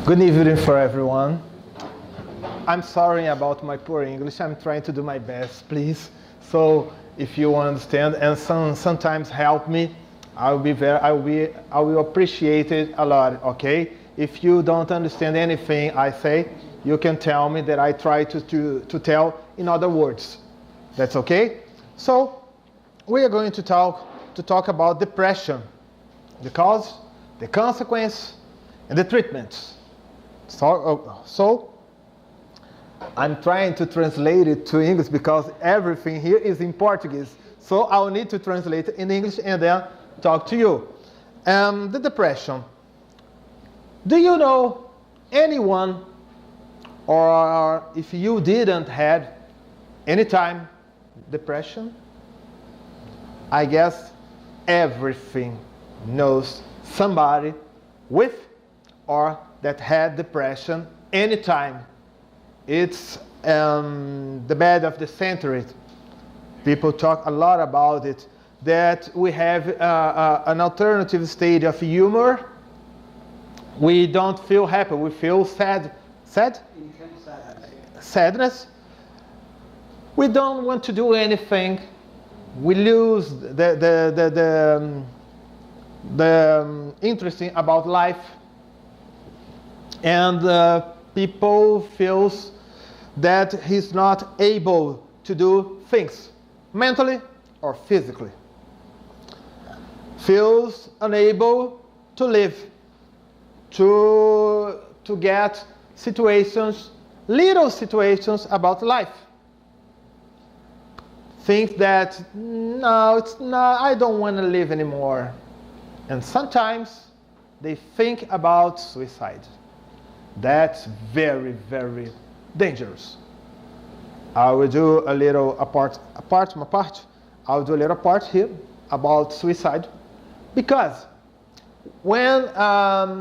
Good evening for everyone. I'm sorry about my poor English. I'm trying to do my best, please. So if you understand and sometimes help me, I will appreciate it a lot, okay? If you don't understand anything I say, you can tell me that I try to tell in other words. That's okay? So we are going to talk about depression, the cause, the consequence, and the treatments. So I'm trying to translate it to English because everything here is in Portuguese. So I'll need to translate it in English and then talk to you. The depression. Do you know anyone, or if you didn't had any time depression? I guess everything knows somebody with or that had depression anytime. It's the bad of the century. People talk a lot about it, that we have an alternative state of humor. We don't feel happy, we feel sadness. We don't want to do anything. We lose the interesting about life. And people feels that he's not able to do things mentally or physically. Feels unable to live, to get situations, little situations about life. Think that, no, it's not, I don't want to live anymore. And sometimes they think about suicide. That's very, very dangerous. I will do a little I'll do a little part here about suicide, because when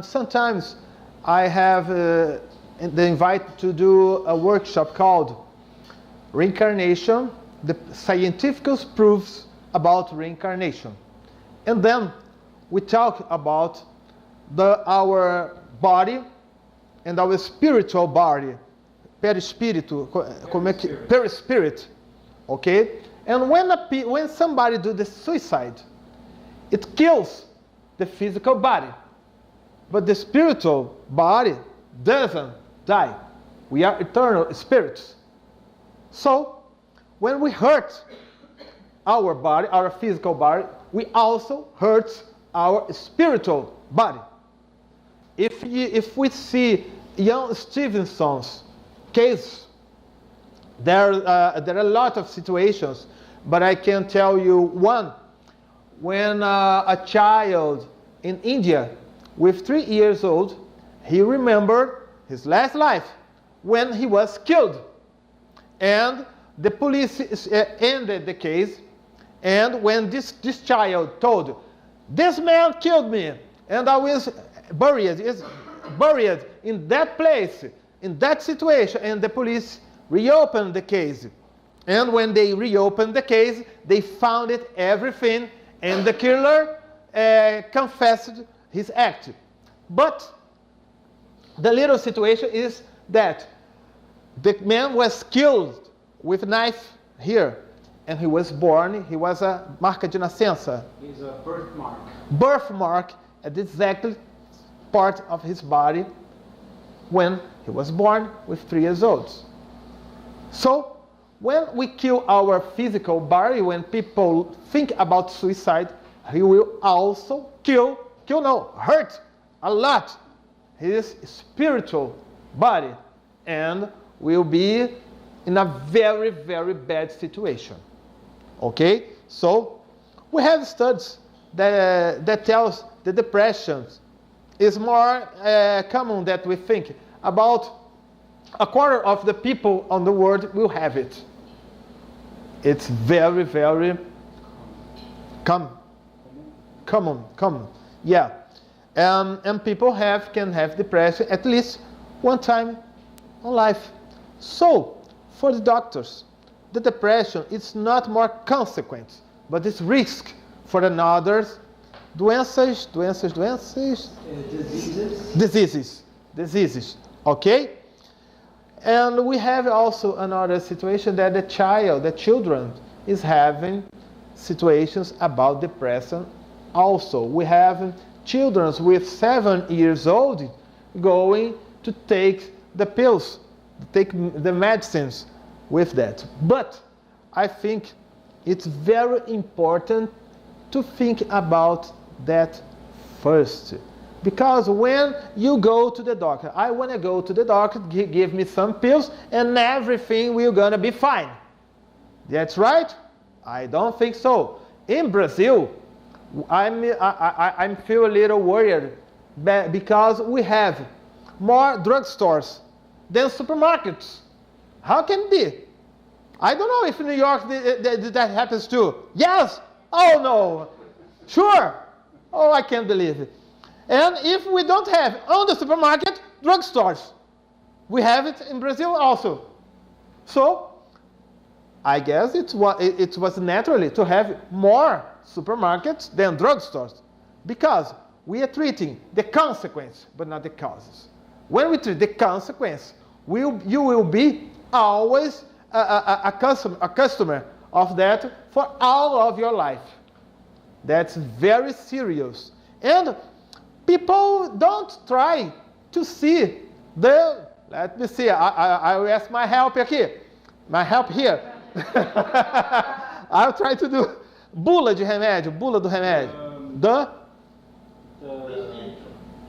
sometimes I have the invite to do a workshop called Reincarnation, the scientific proofs about reincarnation, and then we talk about our body and our spiritual body, perispírito, perispirit, okay? And when somebody do the suicide, it kills the physical body, but the spiritual body doesn't die. We are eternal spirits. So when we hurt our body, our physical body, we also hurt our spiritual body. If we see young Stevenson's case, there are a lot of situations, but I can tell you one. When a child in India with 3 years old, he remembered his last life when he was killed. And the police ended the case, and when this child told, "This man killed me, and I was buried in that place, in that situation," and the police reopened the case. And when they reopened the case, they found it everything, and the killer confessed his act. But the little situation is that the man was killed with a knife here, and he was born, he was a marca de nascença. He's a birthmark. Birthmark at exactly part of his body when he was born with 3 years old. So when we kill our physical body, when people think about suicide, he will also hurt a lot his spiritual body, and will be in a very, very bad situation. Okay? So we have studies that tells the depression is more common than we think. About a quarter of the people on the world will have it. It's very, very common. Yeah. And people can have depression at least one time in life. So, for the doctors, the depression is not more consequence, but it's risk for another diseases. diseases, okay? And we have also another situation that the children is having situations about depression also. We have children with 7 years old going to take the pills, take the medicines with that. But I think it's very important to think about that first. Because when you go to the doctor, I want to go to the doctor, give me some pills, and everything will gonna be fine. That's right? I don't think so. In Brazil, I'm feel a little worried because we have more drugstores than supermarkets. How can it be? I don't know if in New York that happens too. Yes? Oh no. Sure. Oh, I can't believe it. And if we don't have on the supermarket, drugstores. We have it in Brazil also. So, I guess it was naturally to have more supermarkets than drugstores. Because we are treating the consequence, but not the causes. When we treat the consequence, you will be always a customer of that for all of your life. That's very serious. And people don't try to see let me see, I will ask my help here. I'll try to do bula do remédio.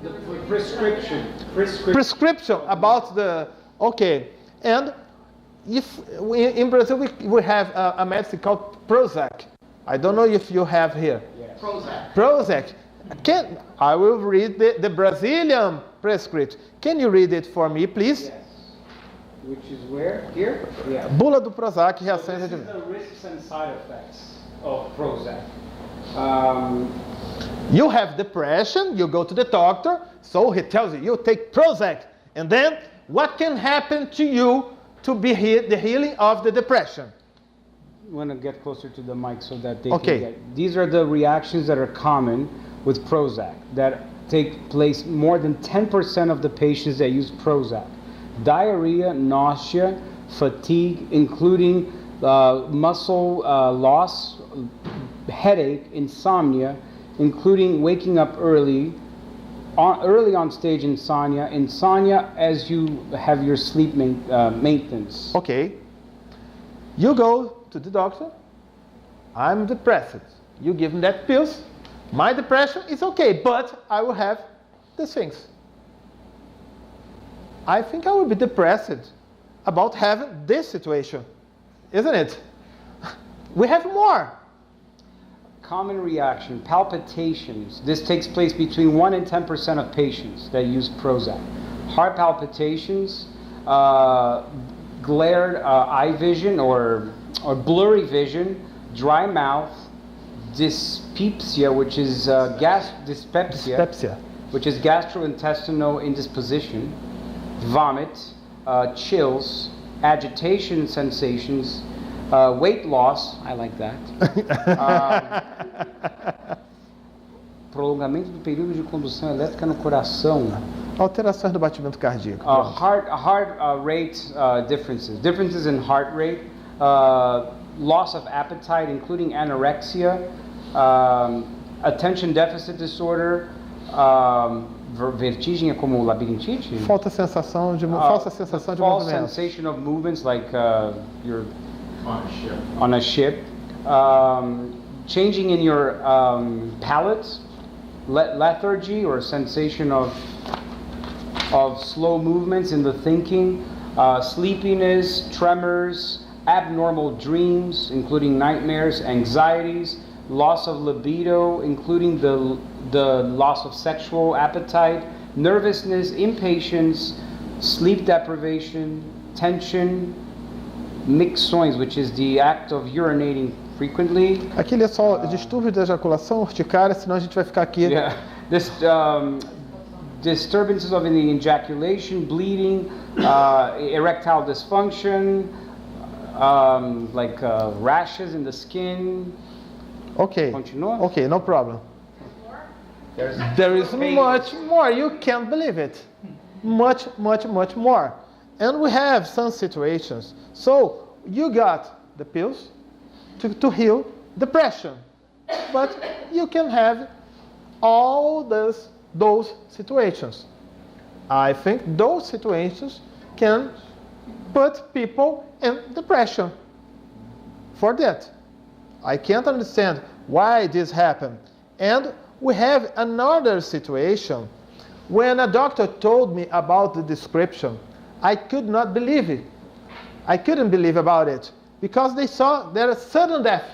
The prescription about the, okay. And if in Brazil we have a medicine called Prozac. I don't know if you have here. Yes. Prozac. I will read the Brazilian prescript. Can you read it for me, please? Yes. Which is where? Here? Yeah. Bula do Prozac, So this is the risks and side effects of Prozac. You have depression, you go to the doctor, so he tells you take Prozac. And then what can happen to you to be the healing of the depression? I want to get closer to the mic so that they okay. can get. These are the reactions that are common with Prozac that take place more than 10% of the patients that use Prozac. Diarrhea, nausea, fatigue, including muscle loss, headache, insomnia, including waking up early on stage insomnia as you have your sleep maintenance. Okay. You go to the doctor. I'm depressed. You give me that pills. My depression is okay, but I will have these things. I think I will be depressed about having this situation, isn't it? We have more. Common reaction, palpitations. This takes place between 1 and 10% of patients that use Prozac. Heart palpitations, glared eye vision or blurry vision, dry mouth, dyspepsia, which is dyspepsia, which is gastrointestinal indisposition, vomit, chills, agitation sensations, weight loss, I like that, prolongamento do período de condução elétrica no coração, alterações do batimento cardíaco, heart rate differences in heart rate, loss of appetite, including anorexia, attention deficit disorder, vertigem é como labirintite? Falsa sensação de movimento. False sensation of movements like you're on a ship. Changing in your palate, lethargy or sensation of slow movements in the thinking, sleepiness, tremors, abnormal dreams, including nightmares, anxieties, loss of libido, including the loss of sexual appetite, nervousness, impatience, sleep deprivation, tension, micções, which is the act of urinating frequently. Aqui ele é só distúrbio da ejaculação, urticária, senão a gente vai ficar aqui. Yeah. This disturbances of the ejaculation, bleeding, erectile dysfunction, like rashes in the skin. Okay. Continua? Okay, no problem. There is much more. You can't believe it. much, much, much more. And we have some situations. So you got the pills to heal depression, but you can have all those situations. I think those situations can put people in depression. For that, I can't understand why this happened. And we have another situation. When a doctor told me about the description, I could not believe it. I couldn't believe about it because they saw there is sudden death.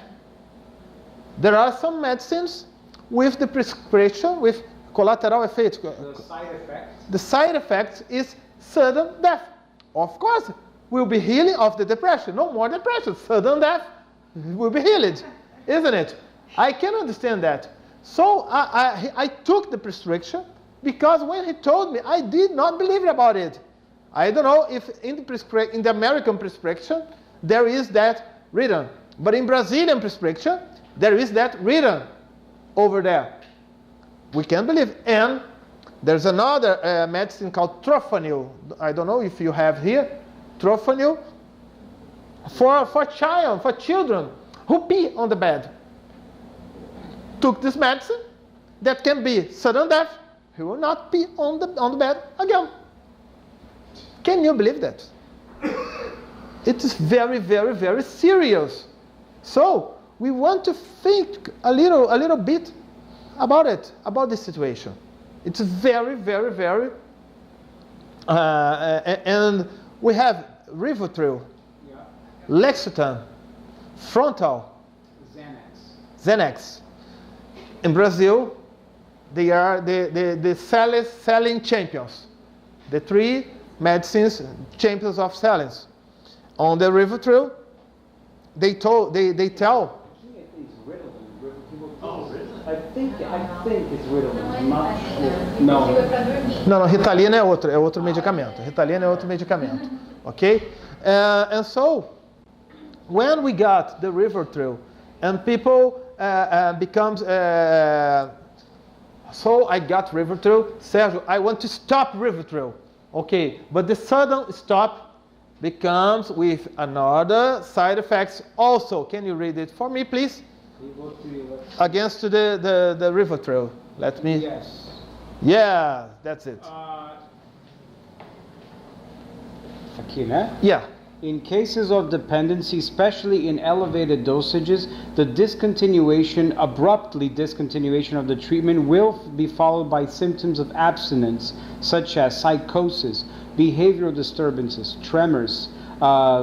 There are some medicines with the prescription with collateral effects. The side effects? The side effect is sudden death. Of course, will be healing of the depression. No more depression. Sudden death will be healed, isn't it? I can understand that. So I took the prescription because when he told me, I did not believe about it. I don't know if in the American prescription there is that written, but in Brazilian prescription there is that written over there. We can't believe. And there's another medicine called Trofanil. I don't know if you have here. Trofanil for children who pee on the bed. Took this medicine that can be sudden death. He will not pee on the bed again. Can you believe that? It is very, very, very serious. So we want to think a little bit about it, about this situation. It's very, very, very. And we have Rivotril, Lexotan, Frontal, Xanax. In Brazil, they are the selling champions. The three medicines champions of selling. On the Rivotril, they tell. I think it's Ritalin. I'm not sure. No. Não, Ritalina é outro medicamento. Ritalina é outro medicamento. Okay? And so, when we got the Rivotril, and people becomes. So I got Rivotril. Sergio, I want to stop Rivotril. Okay, but the sudden stop becomes with another side effects also. Can you read it for me, please? Against the Rivotril. Let me. Yes. Yeah, that's it. Aqui, né? Yeah. In cases of dependency, especially in elevated dosages, the abruptly discontinuation of the treatment will be followed by symptoms of abstinence, such as psychosis, behavioral disturbances, tremors,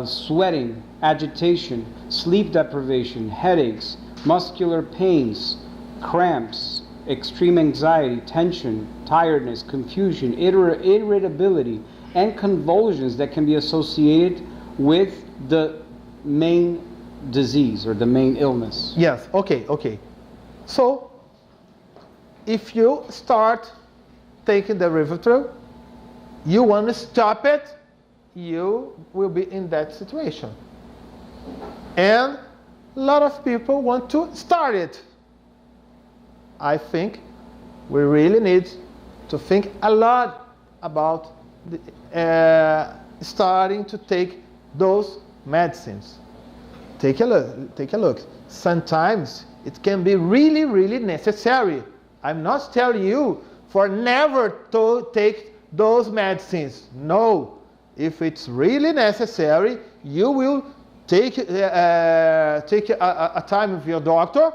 sweating, agitation, sleep deprivation, headaches, muscular pains, cramps, extreme anxiety, tension, tiredness, confusion, irritability, and convulsions that can be associated with the main disease or the main illness. Yes, okay. So, if you start taking the Rivotril, you want to stop it, you will be in that situation. And a lot of people want to start it. I think we really need to think a lot about starting to take those medicines. Take a look. Sometimes it can be really, really necessary. I'm not telling you for never to take those medicines. No. If it's really necessary, you will take a time with your doctor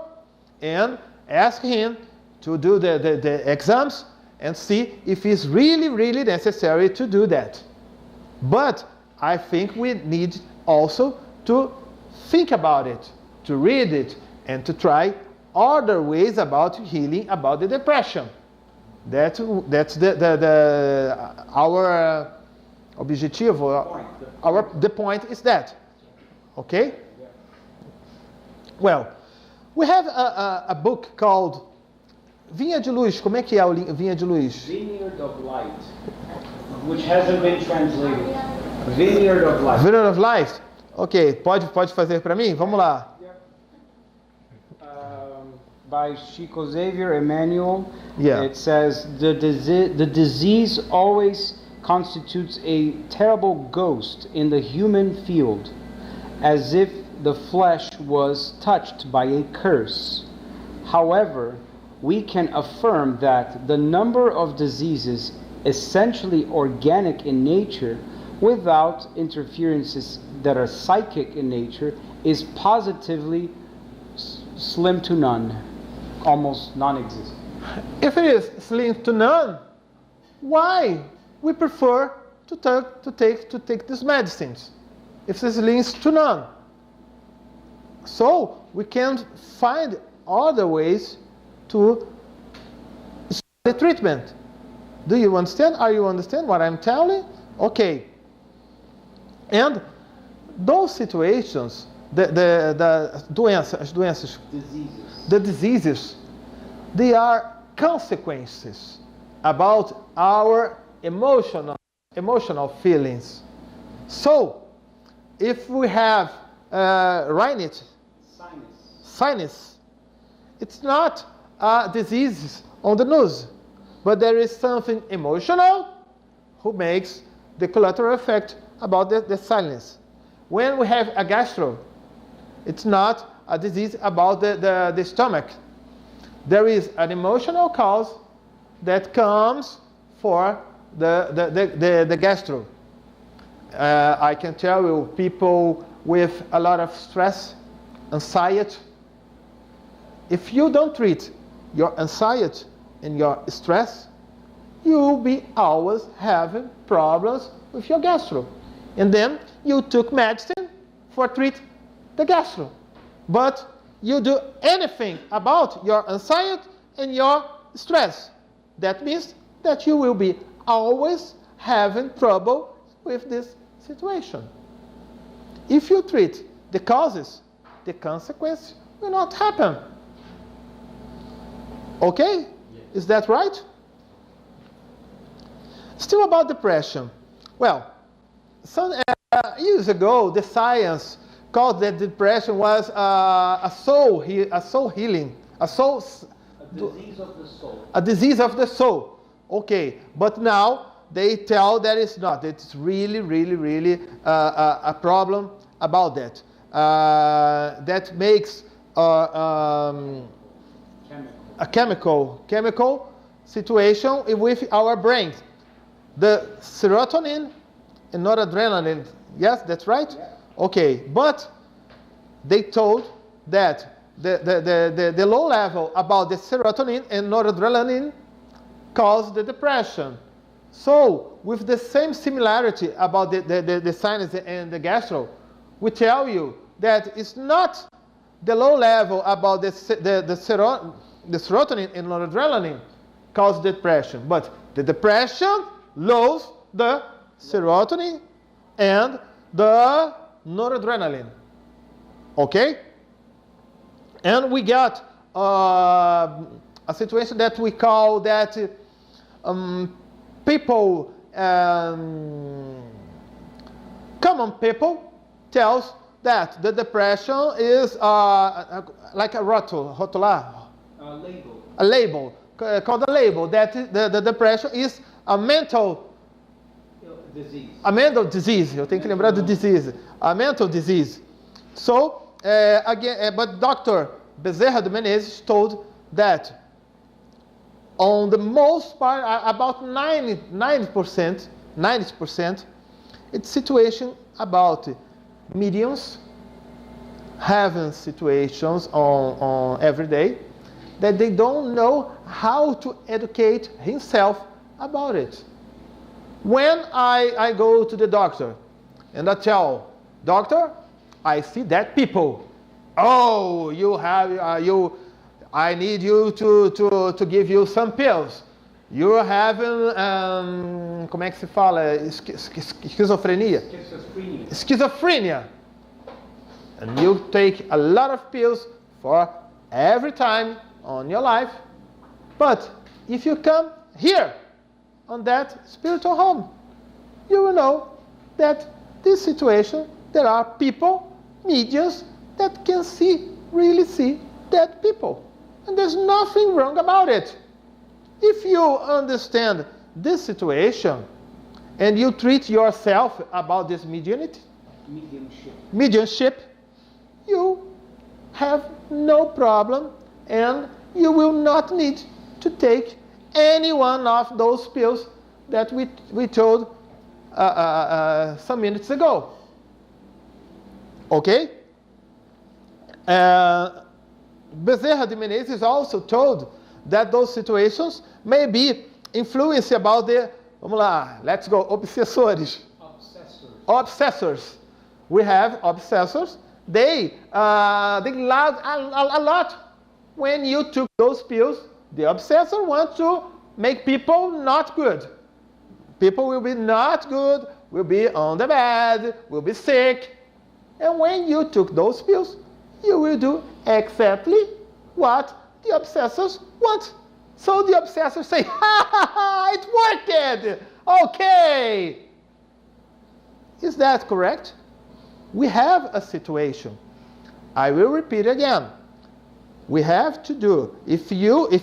and ask him to do the exams and see if it's really, really necessary to do that. But I think we need also to think about it, to read it, and to try other ways about healing about the depression. That's our objective. The point is that. Okay? Well, we have a book called Vinha de Luz. Como é que é o Vinha de Luz? Vineyard of Light, which hasn't been translated. Vineyard of Light. Vineyard of Light. Ok, pode fazer para mim? Vamos lá. By Chico Xavier Emmanuel, yeah. It says the disease always constitutes a terrible ghost in the human field, as if the flesh was touched by a curse. However, we can affirm that the number of diseases essentially organic in nature, without interferences that are psychic in nature, is positively slim to none, almost non-existent. If it is slim to none, why we prefer to take these medicines? If it's slim to none, so we can find other ways to start the treatment. Do you understand? Are you understand what I'm telling? Okay. And those situations, the diseases, they are consequences about our emotional feelings. So, if we have rhinite, sinus, it's not a disease on the nose, but there is something emotional who makes the collateral effect about the sinus. When we have a gastro, it's not a disease about the stomach. There is an emotional cause that comes for the gastro. I can tell you, people with a lot of stress, anxiety, if you don't treat your anxiety and your stress, you'll be always having problems with your gastro. And then you took medicine for treat the gastro. But you do anything about your anxiety and your stress. That means that you will be always having trouble with this situation. If you treat the causes, the consequence will not happen. Okay? Yes. Is that right? Still about depression. Well, some years ago, the science called that depression was a soul healing, a disease of the soul. A disease of the soul. Okay, but now they tell that it's not. It's really, really, really a problem about that. That makes a chemical situation with our brains. The serotonin and noradrenaline. Yes, that's right? Yeah. Okay, but they told that the low level about the serotonin and noradrenaline caused the depression. So, with the same similarity about the sinus and the gastro, we tell you that it's not the low level about the serotonin and noradrenaline cause depression, but the depression lowers the serotonin and the noradrenaline. Okay? And we got a situation that we call that people, common people, tells that the depression is like a rotular, a label, called a label, that the depression is a mental disease. A mental disease. Eu tenho que lembrar do disease. A mental disease. So, again, but Dr. Bezerra de Menezes told that on the most part, about 90%, it's situation about mediums having situations on every day that they don't know how to educate himself about it. When I go to the doctor and I tell, doctor, I see dead people. Oh, you have I need you to give you some pills. You're having como é que se fala? Esquizofrenia. Schizophrenia. And you take a lot of pills for every time on your life. But if you come here on that spiritual home, you will know that this situation, there are people, mediums, that can really see dead people. And there's nothing wrong about it. If you understand this situation and you treat yourself about this mediumship, you have no problem, and you will not need to take any one of those pills that we told some minutes ago. Okay? Bezerra de Menezes also told that those situations may be influenced about the, vamos lá, let's go, obsessores. Obsessors. We have obsessors. They love a lot. When you took those pills, the obsessor wants to make people not good. People will be not good, will be on the bed, will be sick. And when you took those pills, you will do exactly what the obsessors want. So the obsessors say, ha ha ha, it worked! Okay! Is that correct? We have a situation. I will repeat again. We have to do, if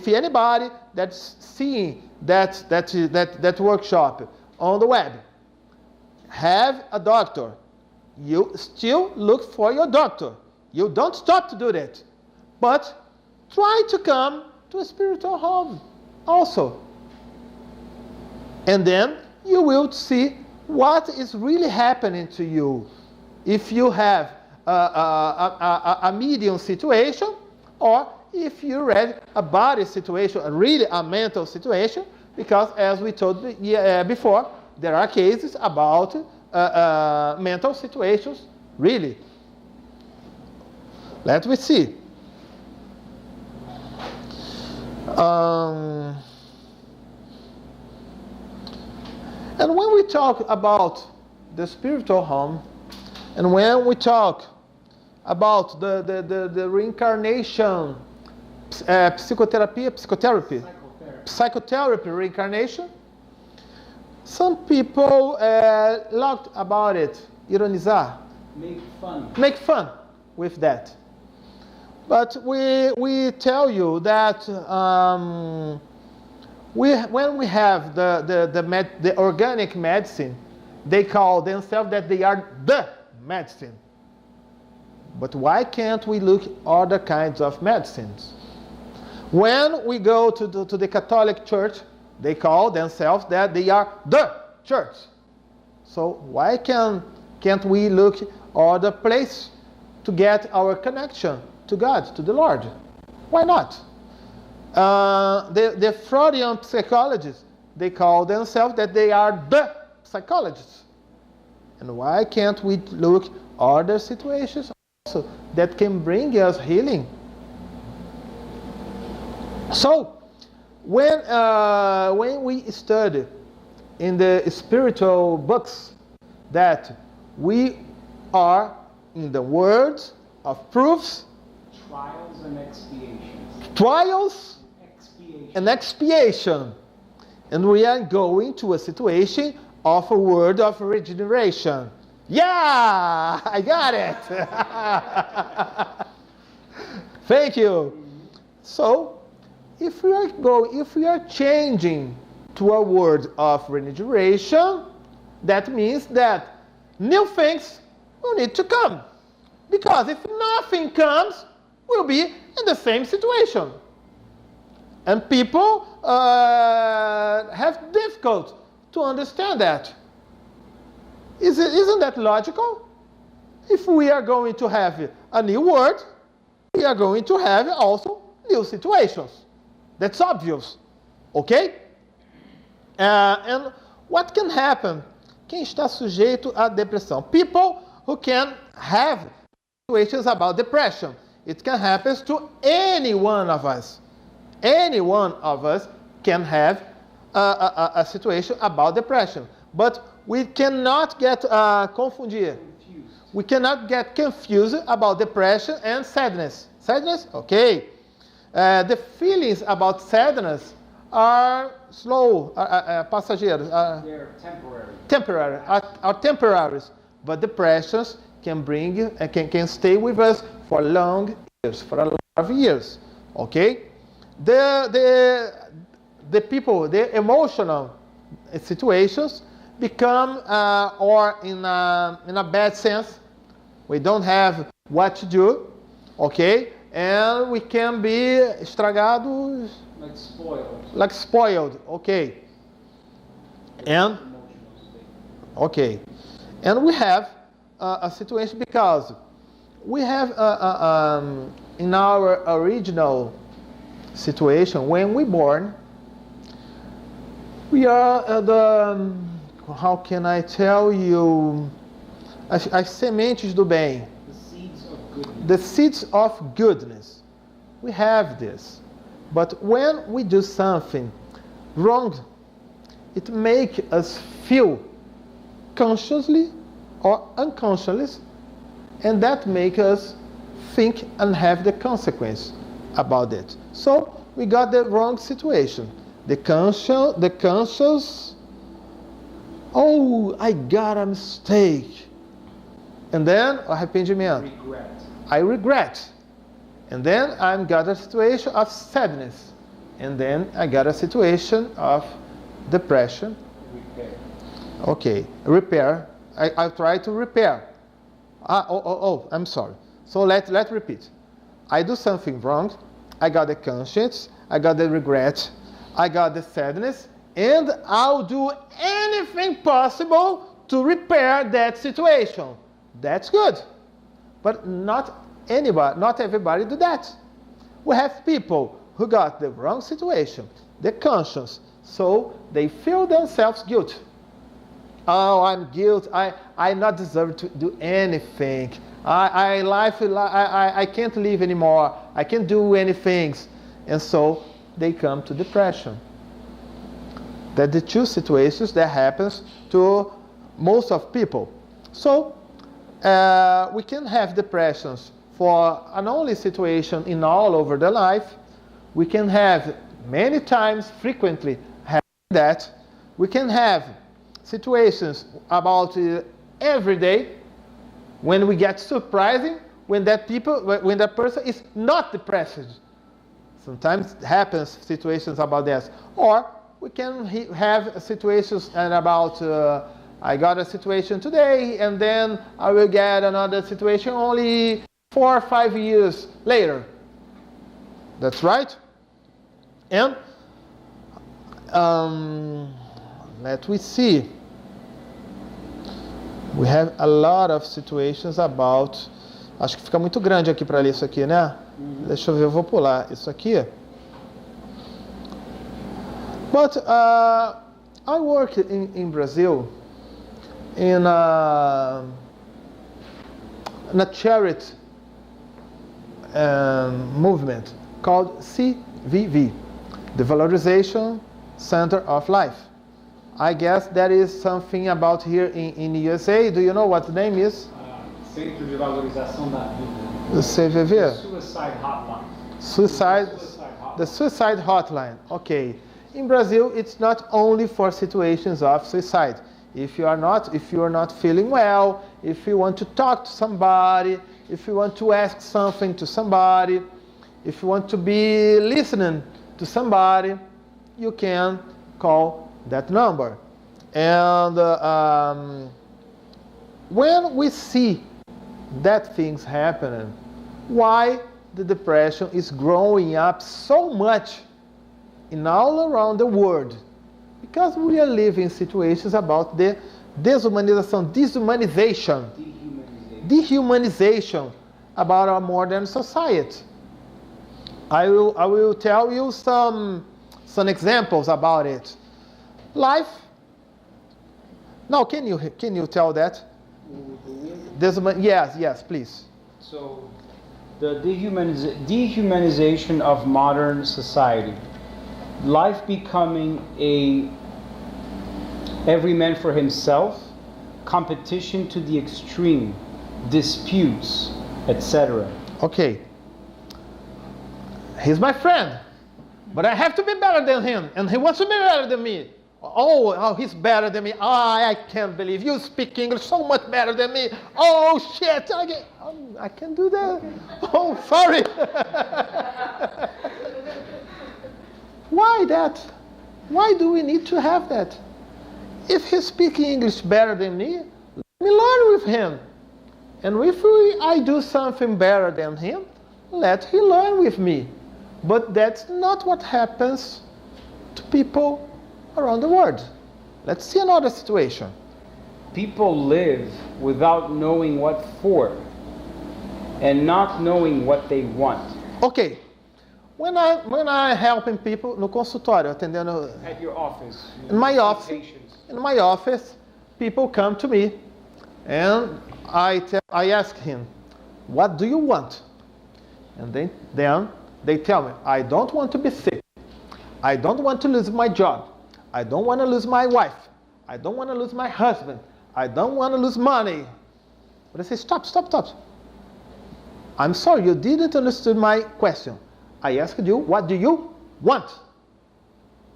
anybody that's seeing that workshop on the web, have a doctor, you still look for your doctor. You don't stop to do that. But try to come to a spiritual home also. And then you will see what is really happening to you. If you have a medium situation, or if you read a body situation, really a mental situation, because as we told before, there are cases about mental situations, really. Let me see. And when we talk about the spiritual home, and when we talk about the reincarnation, psychotherapy reincarnation, some people laughed about it, ironizar, make fun with that. But we tell you that when we have the organic medicine, they call themselves that they are the medicine. But why can't we look at other kinds of medicines? When we go to the Catholic Church, they call themselves that they are the church. So why can't we look at other place to get our connection to God, to the Lord? Why not? The Freudian psychologists, they call themselves that they are the psychologists. And why can't we look at other situations also that can bring us healing? So, when we study in the spiritual books that we are in the world of proofs, trials and expiations. Trials and expiation. And we are going to a situation of a word of regeneration. Yeah, I got it. Thank you. So, if we are changing to a word of regeneration, that means that new things will need to come. Because if nothing comes, we'll be in the same situation. And people have difficulty to understand that. Isn't that logical? If we are going to have a new word, we are going to have also new situations. That's obvious. Okay? And what can happen? Quem está sujeito à depressão? People who can have situations about depression. It can happen to any one of us. Any one of us can have a situation about depression. But we cannot get confundir. We cannot get confused about depression and sadness. Sadness? Okay. The feelings about sadness are slow, passageiros. They're temporary. Temporary, are temporaries. But depressions can bring, can stay with us for long years, for a lot of years. Okay? The people, the emotional situations, become, or in a bad sense, we don't have what to do, okay? And we can be estragados, like spoiled, okay? And okay, and we have a situation because we have in our original situation when we born, we are how can I tell you, as sementes do bem, the seeds of goodness. We have this, but when we do something wrong, it makes us feel consciously or unconsciously, and that makes us think and have the consequence about it. So we got the wrong situation. The conscious, oh, I got a mistake. And then arrependimento. I regret. And then I got a situation of sadness. And then I got a situation of depression. Repair. Okay, repair. I try to repair. I'm sorry. So let's repeat. I do something wrong. I got the conscience. I got the regret. I got the sadness. And I'll do anything possible to repair that situation. That's good. But not everybody do that. We have people who got the wrong situation, the conscience, so they feel themselves guilty. Oh, I'm guilty. I not deserve to do anything. I can't live anymore. I can't do anything. And so they come to depression. That's the two situations that happens to most of people. So we can have depressions for an only situation in all over the life. We can have many times, frequently, have that. We can have situations about every day when we get surprising when that person is not depressed. Sometimes happens situations about this. Or we can have situations about I got a situation today and then I will get another situation only 4 or 5 years later. That's right. And let me see. We have a lot of situations about. Acho que fica muito grande aqui para ler isso aqui, né? Deixa eu ver, eu vou pular isso aqui. But I work in Brazil in a charity movement called CVV, the Valorization Center of Life. I guess that is something about here in the USA. Do you know what the name is? Centro de Valorização da Vida. The CVV? The Suicide Hotline. The Suicide Hotline. Okay. In Brazil, it's not only for situations of suicide. If you are not feeling well, if you want to talk to somebody, if you want to ask something to somebody, if you want to be listening to somebody, you can call that number. And when we see that things happening, why the depression is growing up so much in all around the world? Because we are living situations about the dehumanization about our modern society. I will tell you some examples about it. Life. Now, can you tell that? Yes, please. So, the dehumanization of modern society. Life becoming every man for himself, competition to the extreme, disputes, etc. Okay. He's my friend, but I have to be better than him, and he wants to be better than me. Oh, he's better than me. I can't believe you speak English so much better than me. Oh, shit, I can do that. Oh, sorry. Why that? Why do we need to have that? If he's speaking English better than me, let me learn with him. And if I do something better than him, let him learn with me. But that's not what happens to people around the world. Let's see another situation. People live without knowing what for and not knowing what they want. Okay. When I helping people no consultório, atendendo At your office. in my office, people come to me and I ask him, what do you want? And then they tell me, I don't want to be sick. I don't want to lose my job. I don't want to lose my wife. I don't want to lose my husband. I don't want to lose money. But I say, stop. I'm sorry, you didn't understand my question. I asked you, what do you want?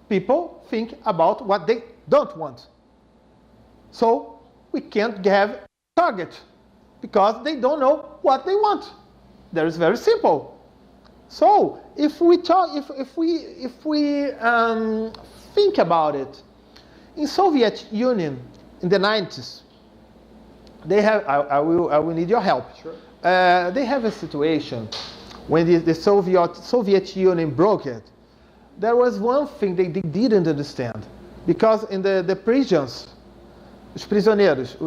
People think about what they don't want. So we can't have a target because they don't know what they want. That is very simple. So if we think about it, in Soviet Union in the 90s, they have. I will need your help. Sure. They have a situation when the Soviet Union broke it. There was one thing they didn't understand, because in the prisons, os prisioneiros,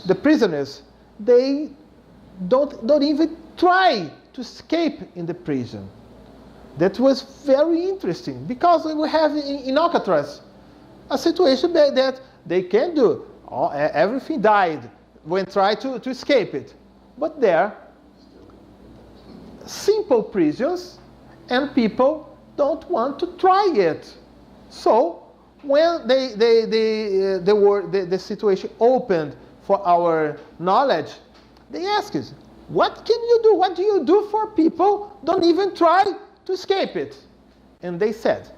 the prisoners, they don't even try to escape in the prison. That was very interesting, because we have in Alcatraz a situation that they can do. Everything died when try to escape it. But there, simple prisons, and people don't want to try it. So when the situation opened for our knowledge, they asked us, what can you do? What do you do for people don't even try to escape it? And they said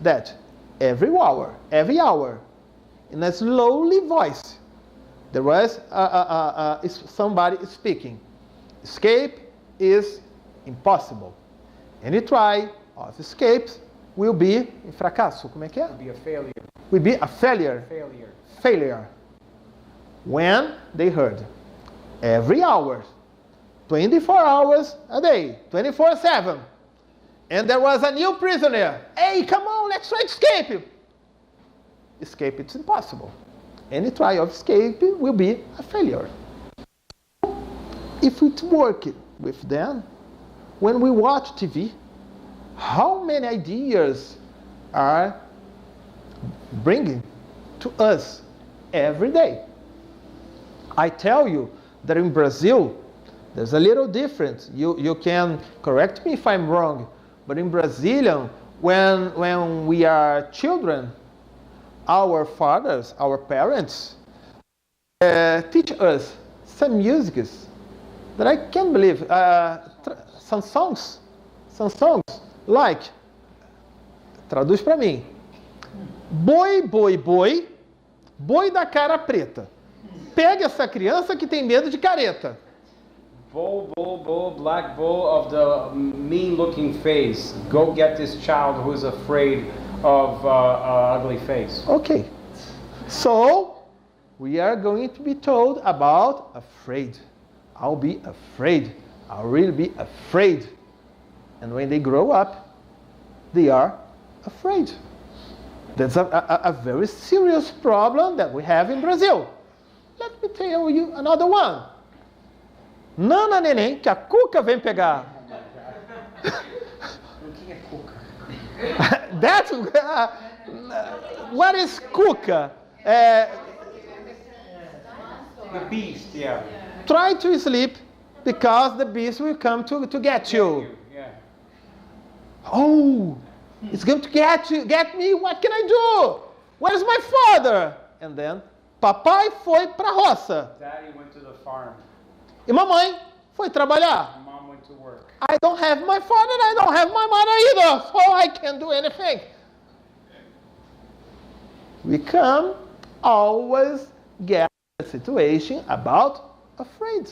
that every hour, in a slowly voice, there was somebody speaking. Escape is impossible. Any try of escape will be fracasso. Como é que é? Will be a failure. Will be a failure. Failure. When they heard every hour, 24 hours a day, 24/7, and there was a new prisoner. Hey, come on, let's try to escape. Escape, it's impossible. Any try of escape will be a failure. If it worked with them, when we watch TV, how many ideas are bringing to us every day? I tell you that in Brazil, there's a little difference. You can correct me if I'm wrong, but in Brazilian, when we are children, our fathers, our parents, teach us some musics that I can't believe. Some songs like, traduz para mim, boi, boi, boi, boi da cara preta. Pega essa criança que tem medo de careta. Bull, bull, bull, black bull of the mean-looking face. Go get this child who is afraid of ugly face. Okay. So, we are going to be told about afraid. I'll be afraid. I'll really be afraid. And when they grow up, they are afraid. That's a very serious problem that we have in Brazil. Let me tell you another one. Nana neném, que a cuca vem pegar. That's what is cuca? The beast, yeah. Try to sleep because the beast will come to get you. Yeah. Oh, it's going to get me. What can I do? Where's my father? And then, papai foi pra roça. Daddy went to the farm. E mamãe foi trabalhar. Mom went to work. I don't have my father, I don't have my mother either, so I can't do anything. We can always get a situation about afraid.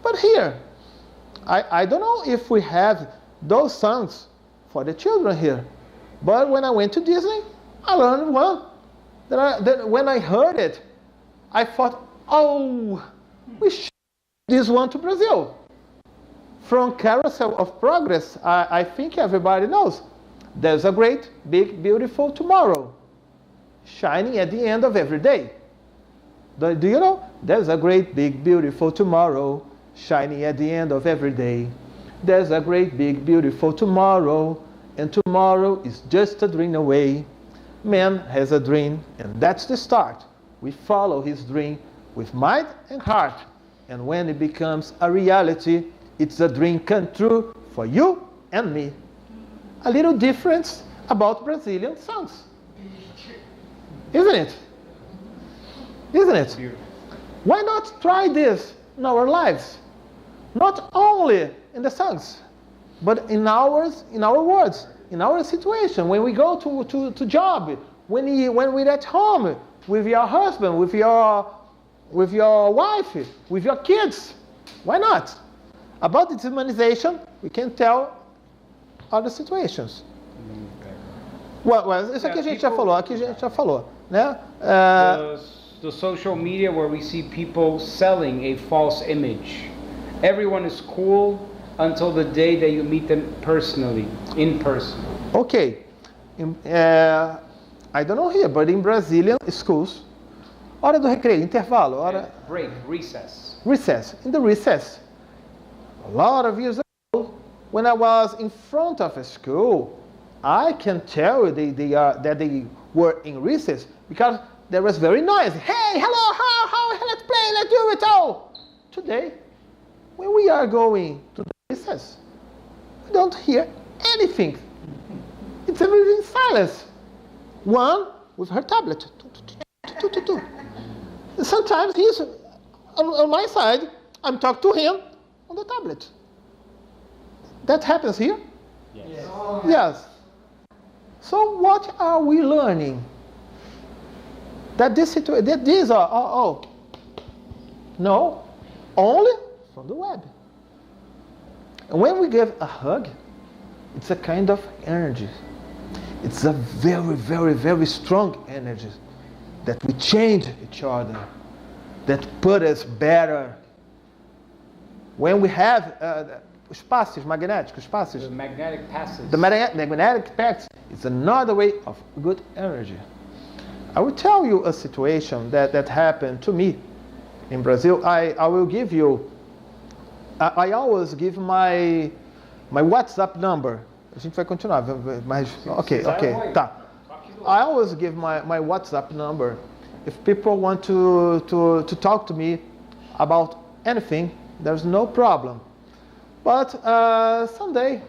But here, I don't know if we have those songs for the children here. But when I went to Disney, I learned one. Then when I heard it, I thought, oh, we should this one to Brazil. From Carousel of Progress, I think everybody knows. There's a great, big, beautiful tomorrow, shining at the end of every day. Do you know? There's a great, big, beautiful tomorrow, shining at the end of every day. There's a great, big, beautiful tomorrow, and tomorrow is just a dream away. Man has a dream, and that's the start. We follow his dream with mind and heart. And when it becomes a reality, it's a dream come true for you and me. A little difference about Brazilian songs. Isn't it? Isn't it? Why not try this in our lives? Not only in the songs, but in our words, in our situation. When we go to job, when we're at home, with your husband, with your wife, with your kids. Why not? About the demonization, we can tell other situations. Well, isso aqui a gente já falou, né? The social media where we see people selling a false image. Everyone is cool until the day that you meet them personally, in person. Okay. I don't know here, but in Brazilian schools, hora do recreio, intervalo, hora... Break, recess. Recess. In the recess, a lot of years ago, when I was in front of a school, I can tell that they were in recess because there was very noisy. Hey, hello, how, let's play, let's do it all. Today, when we are going to the recess, we don't hear anything. It's everything silence. One with her tablet. Sometimes he's on my side. I'm talking to him on the tablet. That happens here? Yes. Yes. So what are we learning? That these are no, only from the web. And when we give a hug, it's a kind of energy. It's a very, very, very strong energy that we change each other, that put us better. When we have os passes magnéticos, The magnetic passes. the magnetic packs, it's another way of good energy. I will tell you a situation that happened to me in Brazil. I will give you, I always give my WhatsApp number. A gente vai continuar, mas ok, tá. I always give my WhatsApp number. If people want to talk to me about anything, there's no problem. But someday,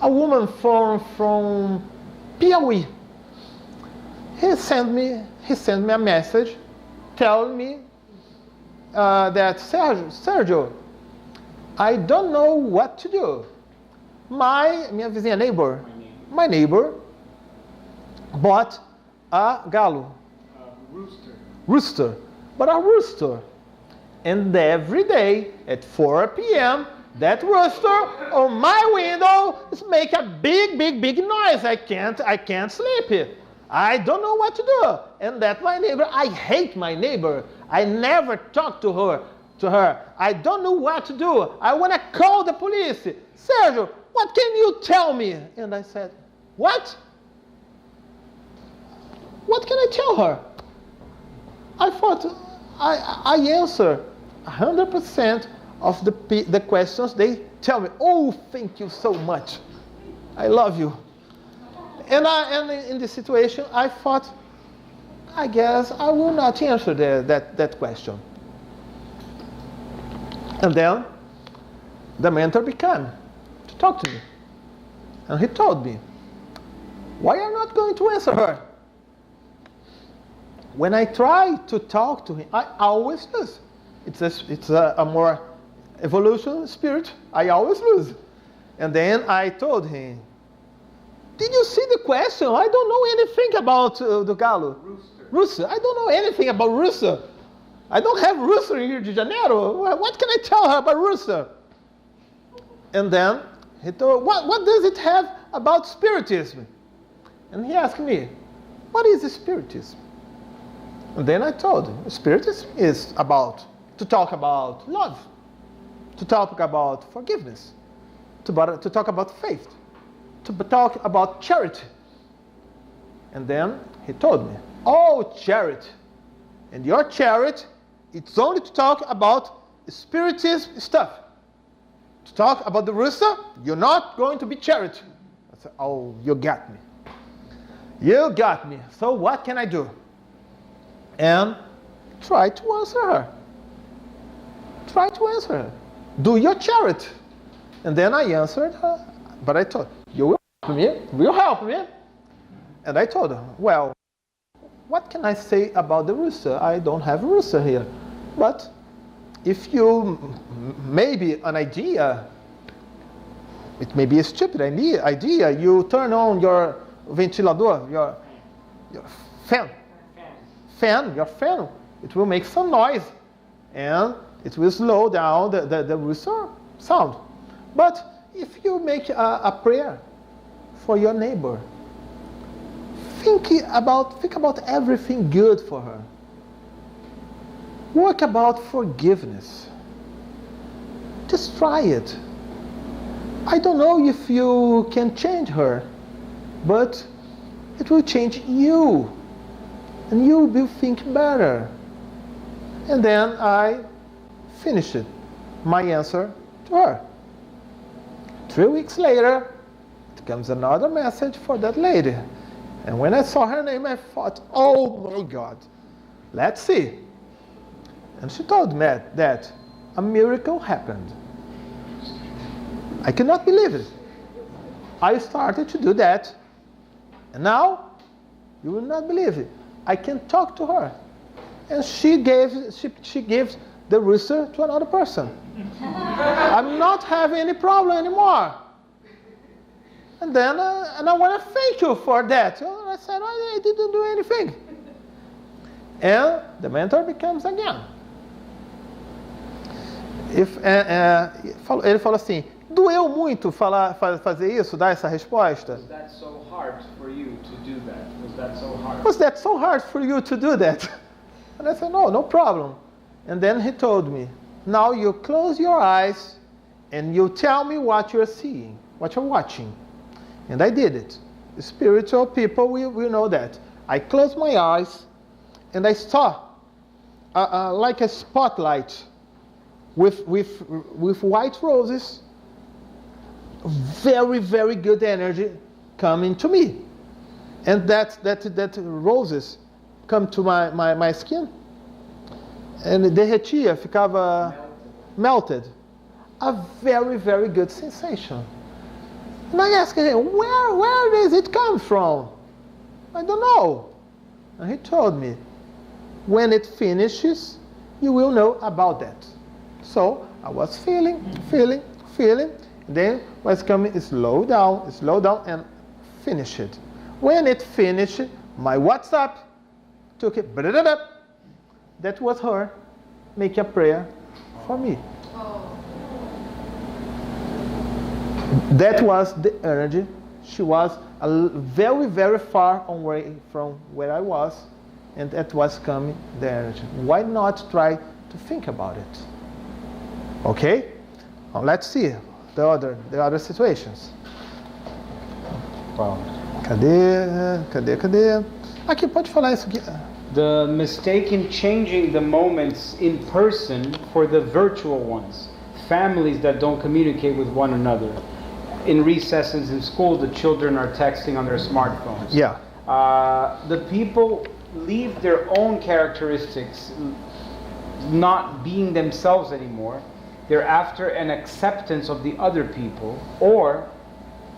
a woman from Piauí, he sent me a message telling me that Sergio, I don't know what to do. Minha vizinha my neighbor bought a galo. Rooster. But a rooster. And every day at 4 p.m., that rooster on my window is make a big noise. I can't sleep. I don't know what to do. And that my neighbor, I hate my neighbor. I never talk to her. I don't know what to do. I want to call the police. Sergio, what can you tell me? And I said, what? What can I tell her? I thought I answer 100% of the questions they tell me. Oh, thank you so much. I love you. And in this situation, I thought, I guess I will not answer that question. And then the mentor began to talk to me. And he told me, why are you not going to answer her? When I try to talk to him, I always lose. It's a more evolution spirit. I always lose. And then I told him, did you see the question? I don't know anything about the galo. Rooster. I don't know anything about rooster. I don't have rooster in Rio de Janeiro. What can I tell her about rooster? And then he told, what does it have about Spiritism? And he asked me, what is Spiritism? And then I told him, Spiritism is to talk about love, to talk about forgiveness, to talk about faith, to talk about charity. And then he told me, oh, charity. And your charity, it's only to talk about Spiritism stuff. To talk about the rooster, you're not going to be charity. I said, oh, you got me. You got me. So what can I do? And try to answer her. Try to answer her. Do your charity. And then I answered her. But I told her, you will help me? Will you help me? And I told her, well, what can I say about the rooster? I don't have a rooster here. But if you, maybe an idea, it may be a stupid idea, you turn on your ventilador, your fan, your fan, it will make some noise and it will slow down the rooster sound. But if you make a prayer for your neighbor, think about everything good for her. Work about forgiveness. Just try it. I don't know if you can change her, but it will change you. And you will think better. And then I finished my answer to her. 3 weeks later, it comes another message for that lady. And when I saw her name, I thought, oh my God, let's see. And she told me that a miracle happened. I cannot believe it. I started to do that. And now, you will not believe it. I can talk to her. And she gives the rooster to another person. I'm not having any problem anymore. And then, and I want to thank you for that. And I said, I didn't do anything. And the mentor becomes again. Ele falou assim, doeu muito fazer isso, dar essa resposta? Was that so hard for you to do that? Was that so hard? Was that so hard for you to do that? And I said, no problem. And then he told me, now you close your eyes and you tell me what you're seeing, what you're watching. And I did it. Spiritual people will know that. I closed my eyes and I saw like a spotlight with white roses, very, very good energy coming to me. And that roses come to my skin. And derretia, ficava melted. A very, very good sensation. And I asked him, where does it come from? I don't know. And he told me, when it finishes, you will know about that. So I was feeling. Then was coming, slow down, and finish it. When it finished, my WhatsApp took it. That was her making a prayer for me. That was the energy. She was very, very far away from where I was, and that was coming the energy. Why not try to think about it? Okay? Now let's see the other situations. Wow. Cadê? Aqui, pode falar isso aqui. The mistake in changing the moments in person for the virtual ones. Families that don't communicate with one another. In recesses in school, the children are texting on their smartphones. Yeah. The people leave their own characteristics, not being themselves anymore. They're after an acceptance of the other people, or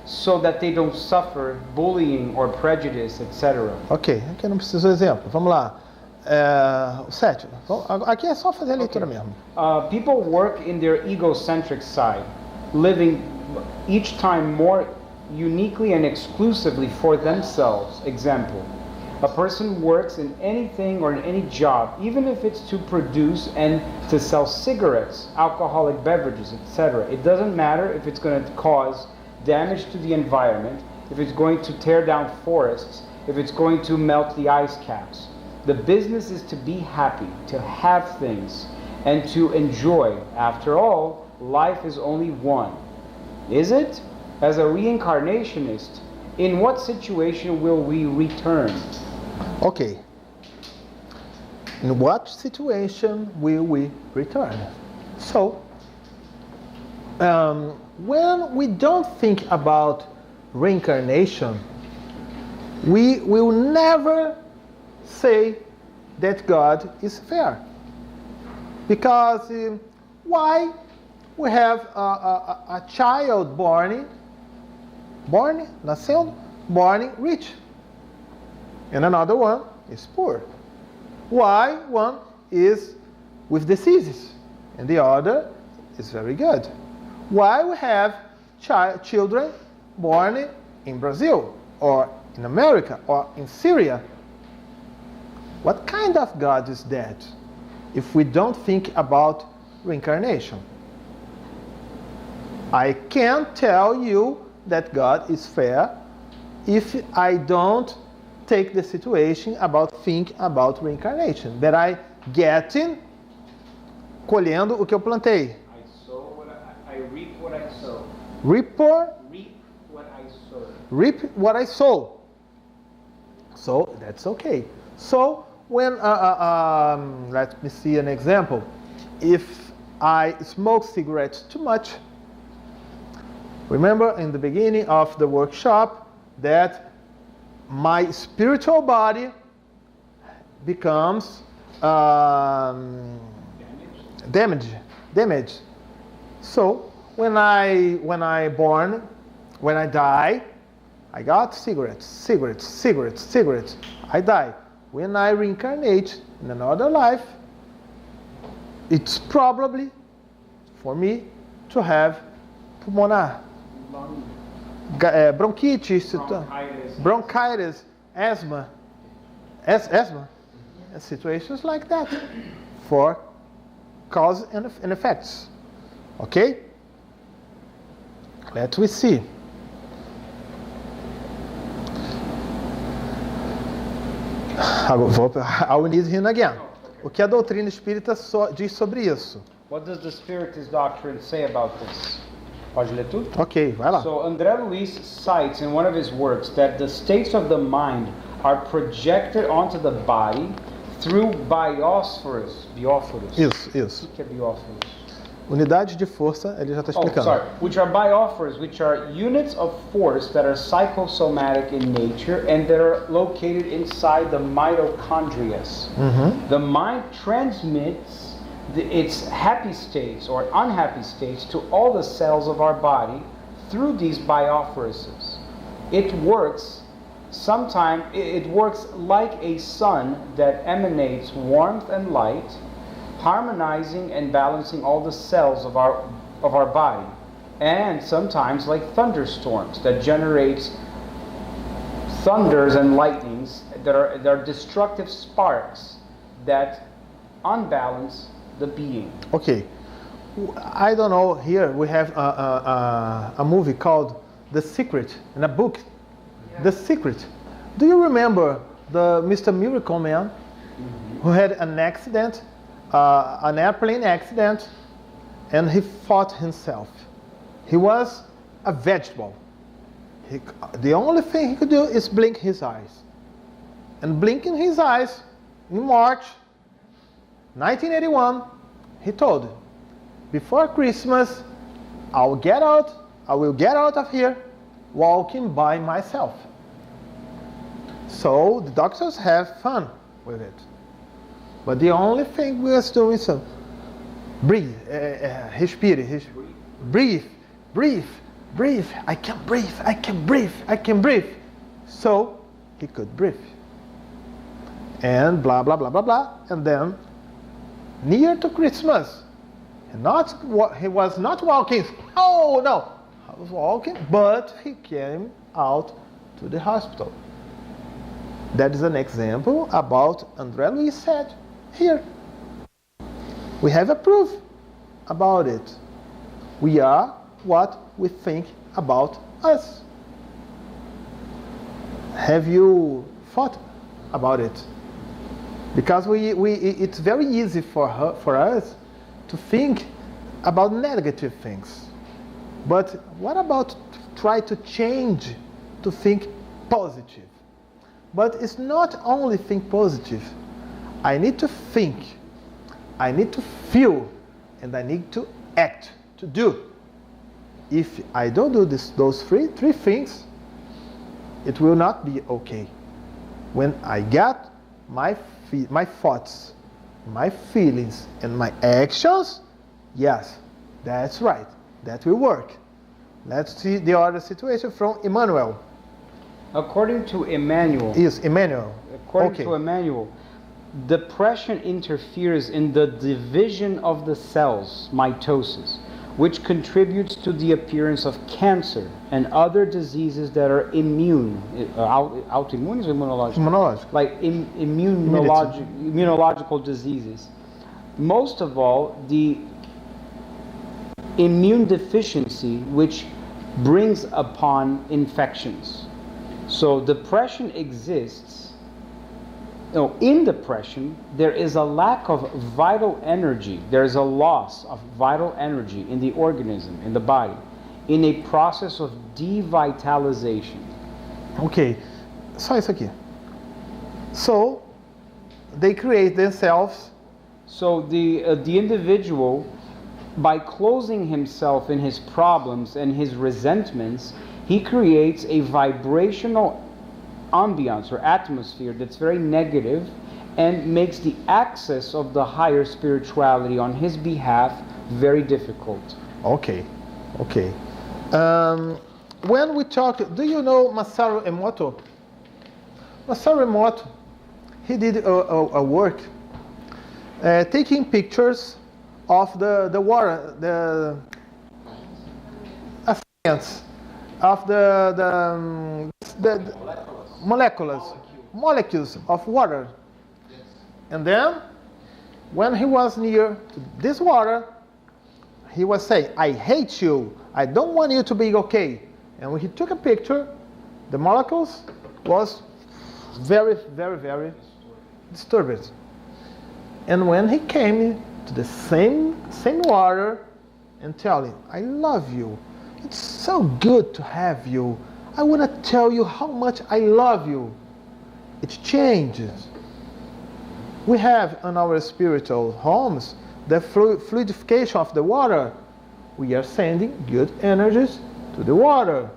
so that they don't suffer bullying or prejudice, etc. Ok, aqui eu não preciso de exemplo. Vamos lá. O sétimo. Aqui é só fazer a leitura mesmo. People work in their egocentric side, living each time more uniquely and exclusively for themselves. Example, a person works in anything or in any job, even if it's to produce and to sell cigarettes, alcoholic beverages, etc. It doesn't matter if it's going to cause damage to the environment, if it's going to tear down forests. if it's going to melt the ice caps. The business is to be happy, to have things, and to enjoy. After all, life is only one. Is it? As a reincarnationist, in what situation will we return? Okay. In what situation will we return? So, when we don't think about reincarnation, we will never say that God is fair. Because why we have a child born rich, and another one is poor? Why one is with diseases and the other is very good? Why we have children born in Brazil or in America or in Syria? What kind of God is that if we don't think about reincarnation? I can't tell you that God is fair if I don't take the situation think about reincarnation. That I getting, colhendo o que eu plantei. I reap what I sow. Reap what I sow. So that's okay. So when, let me see an example. If I smoke cigarettes too much, remember in the beginning of the workshop that my spiritual body becomes damaged. So when I die, I got cigarettes. I die. When I reincarnate in another life, it's probably for me to have pulmonar, bronchitis, asthma, and situations like that, for cause and effects. Okay? Let me see. I will need him again. O que a doutrina espírita diz sobre isso? What does the Spiritist doctrine say about this? Pode ler tudo? Ok, vai lá. So André Luiz cites in one of his works that the states of the mind are projected onto the body through biosphorus. Isso. O que é biosphorus? Unidade de força, ele já está explicando. Which are biophors, which are units of force that are psychosomatic in nature and that are located inside the mitochondria. Mm-hmm. The mind transmits its happy states or unhappy states to all the cells of our body through these biophoruses. It works like a sun that emanates warmth and light, harmonizing and balancing all the cells of our body, and sometimes like thunderstorms that generates thunders and lightnings that are destructive sparks that unbalance the being. Okay, I don't know. Here we have a movie called The Secret, and a book, The Secret. Do you remember the Mr. Miracle Man who had an accident? An airplane accident, and he fought himself. He was a vegetable. The only thing he could do is blink his eyes. And blinking his eyes, in March 1981, he told, before Christmas, I will get out of here walking by myself. So the doctors have fun with it. But the only thing we are doing is breathe, respire, breathe. I can breathe. So he could breathe. And blah, blah, blah, blah, blah. And then, near to Christmas, he was not walking. Oh, no. I was walking, but he came out to the hospital. That is an example about André Luiz said. Here, we have a proof about it. We are what we think about us. Have you thought about it. Because it's very easy for us to think about negative things. But what about try to change to think positive? But it's not only think positive. I need to think, I need to feel, and I need to act, to do. If I don't do those three things, it will not be okay. When I get my thoughts, my feelings, and my actions, yes, that's right. That will work. Let's see the other situation from Emmanuel. According to Emmanuel. Yes, Emmanuel. According to Emmanuel, depression interferes in the division of the cells, mitosis, which contributes to the appearance of cancer and other diseases that are immune. Autoimmune or immunological? Immunological. Like immunological diseases. Most of all, the immune deficiency, which brings upon infections. So depression exists. In depression, there is a lack of vital energy. There is a loss of vital energy in the organism, in the body, in a process of devitalization. Ok, só isso aqui. So, they create themselves. So the individual, by closing himself in his problems and his resentments, he creates a vibrational ambiance or atmosphere that's very negative and makes the access of the higher spirituality on his behalf very difficult. Okay. When we talk, do you know Masaru Emoto? Masaru Emoto, he did a work taking pictures of the water, the essence of the molecules of water. And then, when he was near to this water, he was saying, I hate you, I don't want you to be okay. And when he took a picture, the molecules was very, very, very disturbed. And when he came to the same water and telling, I love you, it's so good to have you, I want to tell you how much I love you. It changes. We have in our spiritual homes the fluidification of the water. We are sending good energies to the water.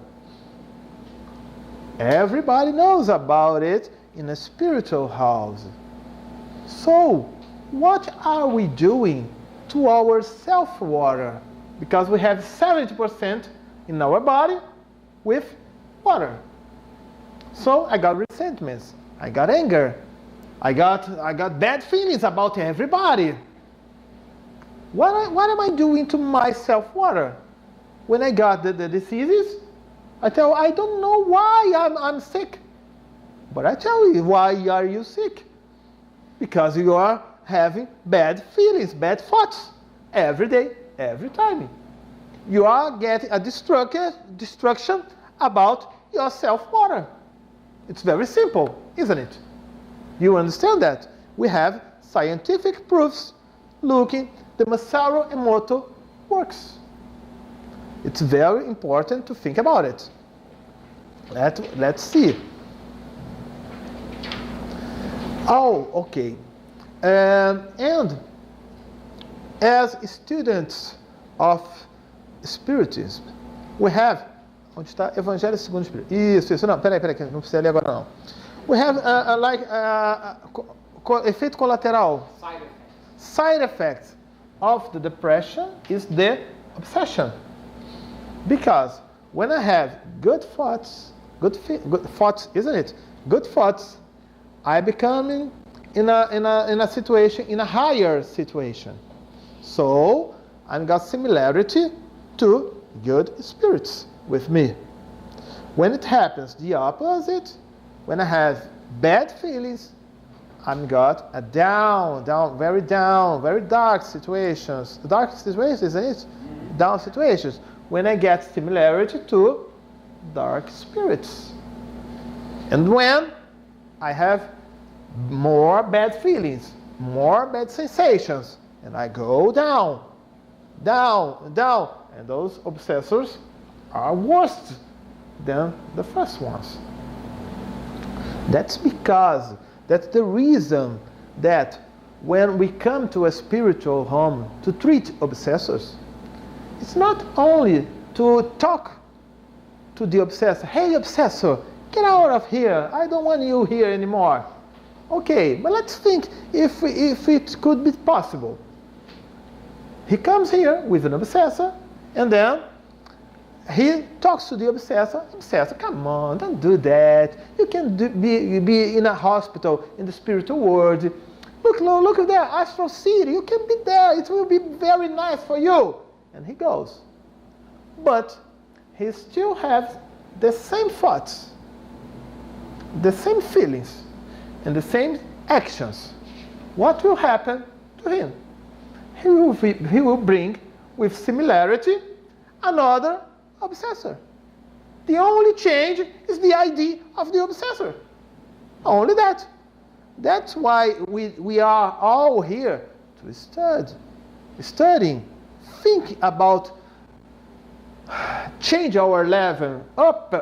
Everybody knows about it in a spiritual house. So, what are we doing to our self-water? Because we have 70% in our body with water. So I got resentments, I got anger, I got bad feelings about everybody. What am I doing to my self-water? When I got the diseases, I don't know why I'm sick. But I tell you, why are you sick? Because you are having bad feelings, bad thoughts, every day, every time. You are getting a destruction about your self-water. It's very simple, isn't it? You understand that? We have scientific proofs looking the Masaru Emoto works. It's very important to think about it. Let's see. Oh, okay. And as students of Spiritism, we have... Onde está? Evangelho segundo o Espírito. Isso. Não, peraí, que não precisa ler agora não. We have efeito colateral. Side effect of the depression is the obsession. Because when I have good thoughts, good thoughts, isn't it? Good thoughts, I become in a situation, in a higher situation. So I got similarity to good spirits with me. When it happens the opposite, when I have bad feelings, I'm got a very dark situations. Dark situations, isn't it? Down situations. When I get similarity to dark spirits. And when I have more bad feelings, more bad sensations, and I go down, down, down, and those obsessors are worse than the first ones. That's the reason that when we come to a spiritual home to treat obsessors, it's not only to talk to the obsessor. Hey, obsessor, get out of here. I don't want you here anymore. Okay, but let's think if it could be possible. He comes here with an obsessor, and then he talks to the obsessor. Obsessor, come on, don't do that. You can be in a hospital in the spiritual world. Look at that, Astral City. You can be there. It will be very nice for you. And he goes. But he still has the same thoughts, the same feelings, and the same actions. What will happen to him? He will bring, with similarity, another obsessor. The only change is the ID of the obsessor. Only that. That's why we are all here to studying, think about, change our level, up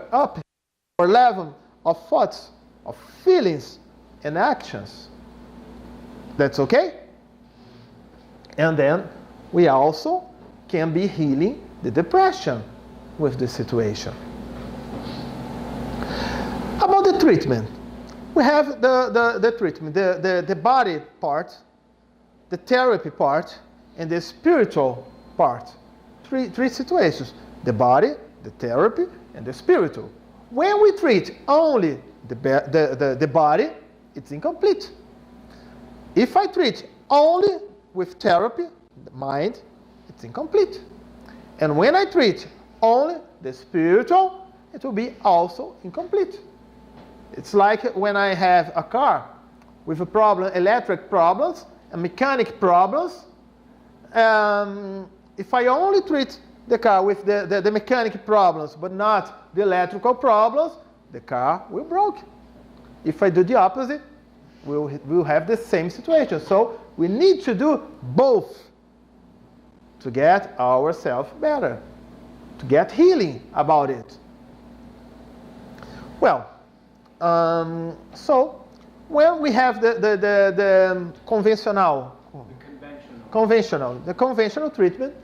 our level of thoughts, of feelings, and actions. That's okay? And then we also can be healing the depression with the situation. About the treatment. We have the treatment, the body part, the therapy part, and the spiritual part. Three situations. The body, the therapy, and the spiritual. When we treat only the body, it's incomplete. If I treat only with therapy, the mind, it's incomplete. And when I treat only the spiritual, it will be also incomplete. It's like when I have a car with a problem, electric problems, and mechanic problems. If I only treat the car with the mechanic problems, but not the electrical problems, the car will break. If I do the opposite, we'll have the same situation. So we need to do both to get ourselves better, to get healing about it. Well, so when we have the conventional treatment,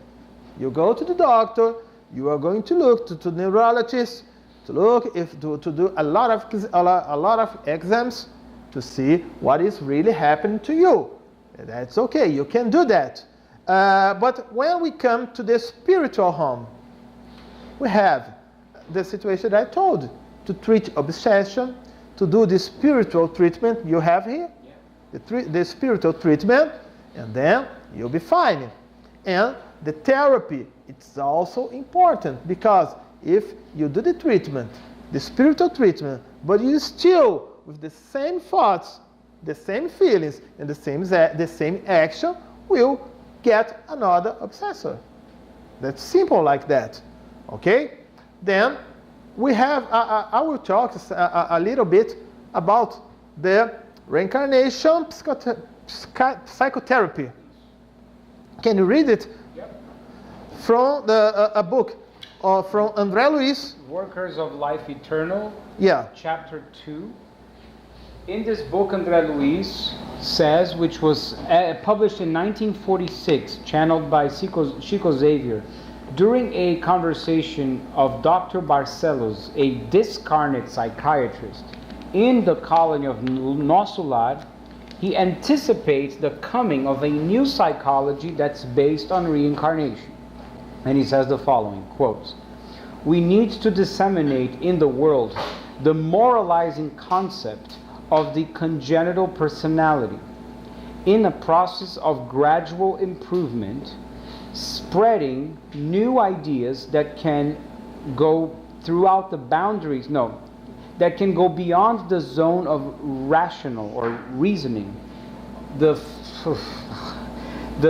you go to the doctor, you are going to look to the neurologist, to do a lot of exams to see what is really happening to you. That's okay, you can do that. But when we come to the spiritual home, we have the situation that I told, to treat obsession, to do the spiritual treatment you have here, the spiritual treatment, and then you'll be fine. And the therapy, it's also important, because if you do the treatment, the spiritual treatment, but you still with the same thoughts, the same feelings, and the same action, will get another obsessor. That's simple like that. Okay? Then we have, I will talk a little bit about the reincarnation psychotherapy. Can you read it? Yep. From a book from André Luiz. Workers of Life Eternal. Yeah. Chapter 2. In this book, André Luiz says, which was published in 1946, channeled by Chico Xavier, during a conversation of Dr. Barcelos, a discarnate psychiatrist, in the colony of Nosso Lar, he anticipates the coming of a new psychology that's based on reincarnation. And he says the following, quotes, "We need to disseminate in the world the moralizing concept of the congenital personality in a process of gradual improvement, spreading new ideas that can go throughout the boundaries, that can go beyond the zone of rational or reasoning, the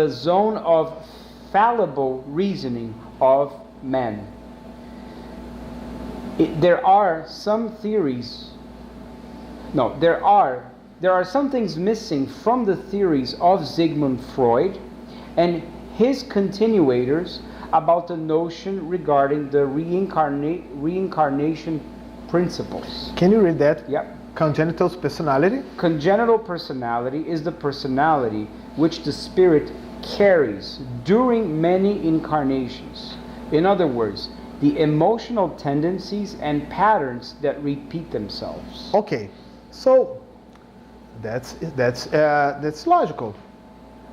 zone of fallible reasoning of man." There are some theories No, there are some things missing from the theories of Sigmund Freud and his continuators about the notion regarding the reincarnation principles. Can you read that? Yep. Congenital personality? Congenital personality is the personality which the spirit carries during many incarnations. In other words, the emotional tendencies and patterns that repeat themselves. Okay, so that's logical.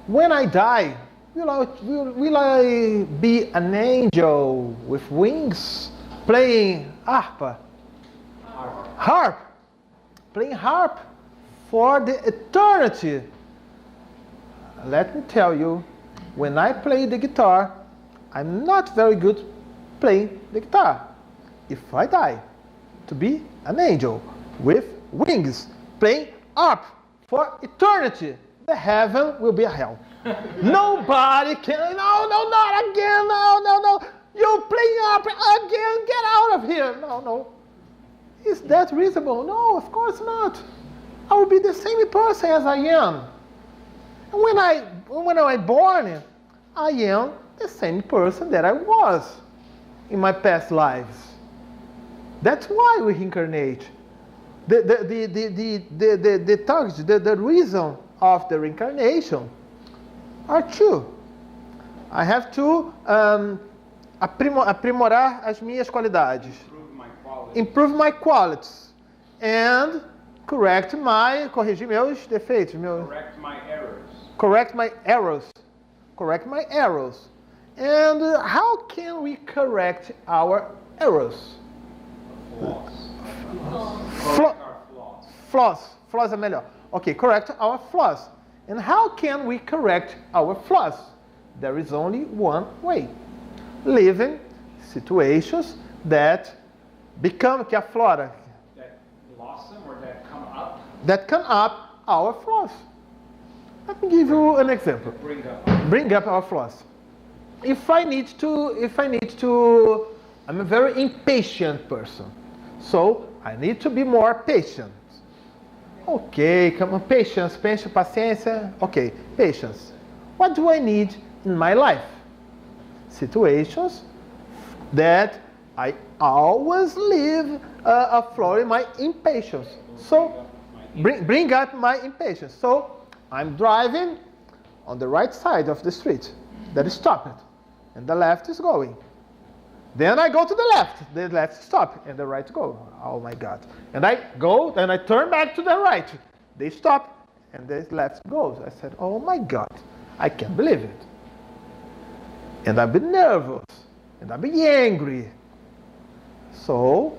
When I die, will I be an angel with wings playing harp, playing harp for the eternity? Let me tell you, when I play the guitar, I'm not very good playing the guitar. If I die, to be an angel with wings playing harp for eternity, the heaven will be a hell. Nobody can, no, not again, no. You playing harp again, get out of here. No. Is that reasonable? No, of course not. I will be the same person as I am. And when I'm born, I am the same person that I was in my past lives. That's why we reincarnate. The reason of the reincarnation are two. I have to aprimorar as minhas qualidades. Improve my qualities. And corrigir meus defeitos. Correct my errors. And how can we correct our errors? Flaws é melhor. Okay, correct our flaws. And how can we correct our flaws? There is only one way. Living situations that become, que aflora. That blossom or that come up? That come up our flaws. Let me give you an example. Bring up our flaws. If I need to, I'm a very impatient person. So I need to be more patient. Okay, come on, patience, paciência. Okay, patience. What do I need in my life? Situations that I always leave a flaw in my impatience. So bring up my impatience. So I'm driving on the right side of the street. That is stopped, and the left is going. Then I go to the left stop, and the right go. Oh my God. And I go, then I turn back to the right. They stop, and the left goes. I said, oh my God, I can't believe it. And I've been nervous, and I've been angry. So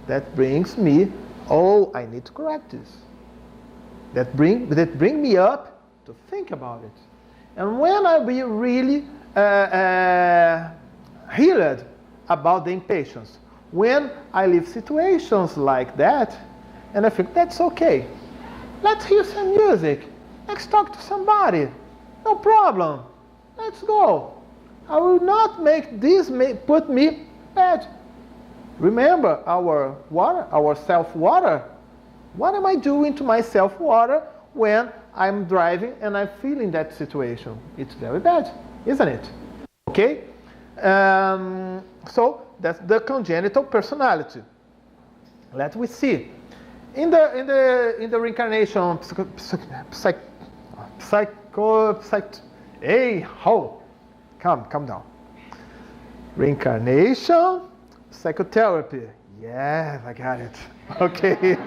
that brings me, I need to correct this. That bring me up to think about it. And when I be really healed about the impatience, when I live situations like that, and I think that's okay. Let's hear some music. Let's talk to somebody. No problem. Let's go. I will not make this put me bad. Remember our water, our self-water. What am I doing to my self-water when I'm driving and I'm feeling that situation? It's very bad, isn't it? Okay? So that's the congenital personality. Let me see. In the reincarnation calm down. Reincarnation psychotherapy. Yes, I got it. Okay.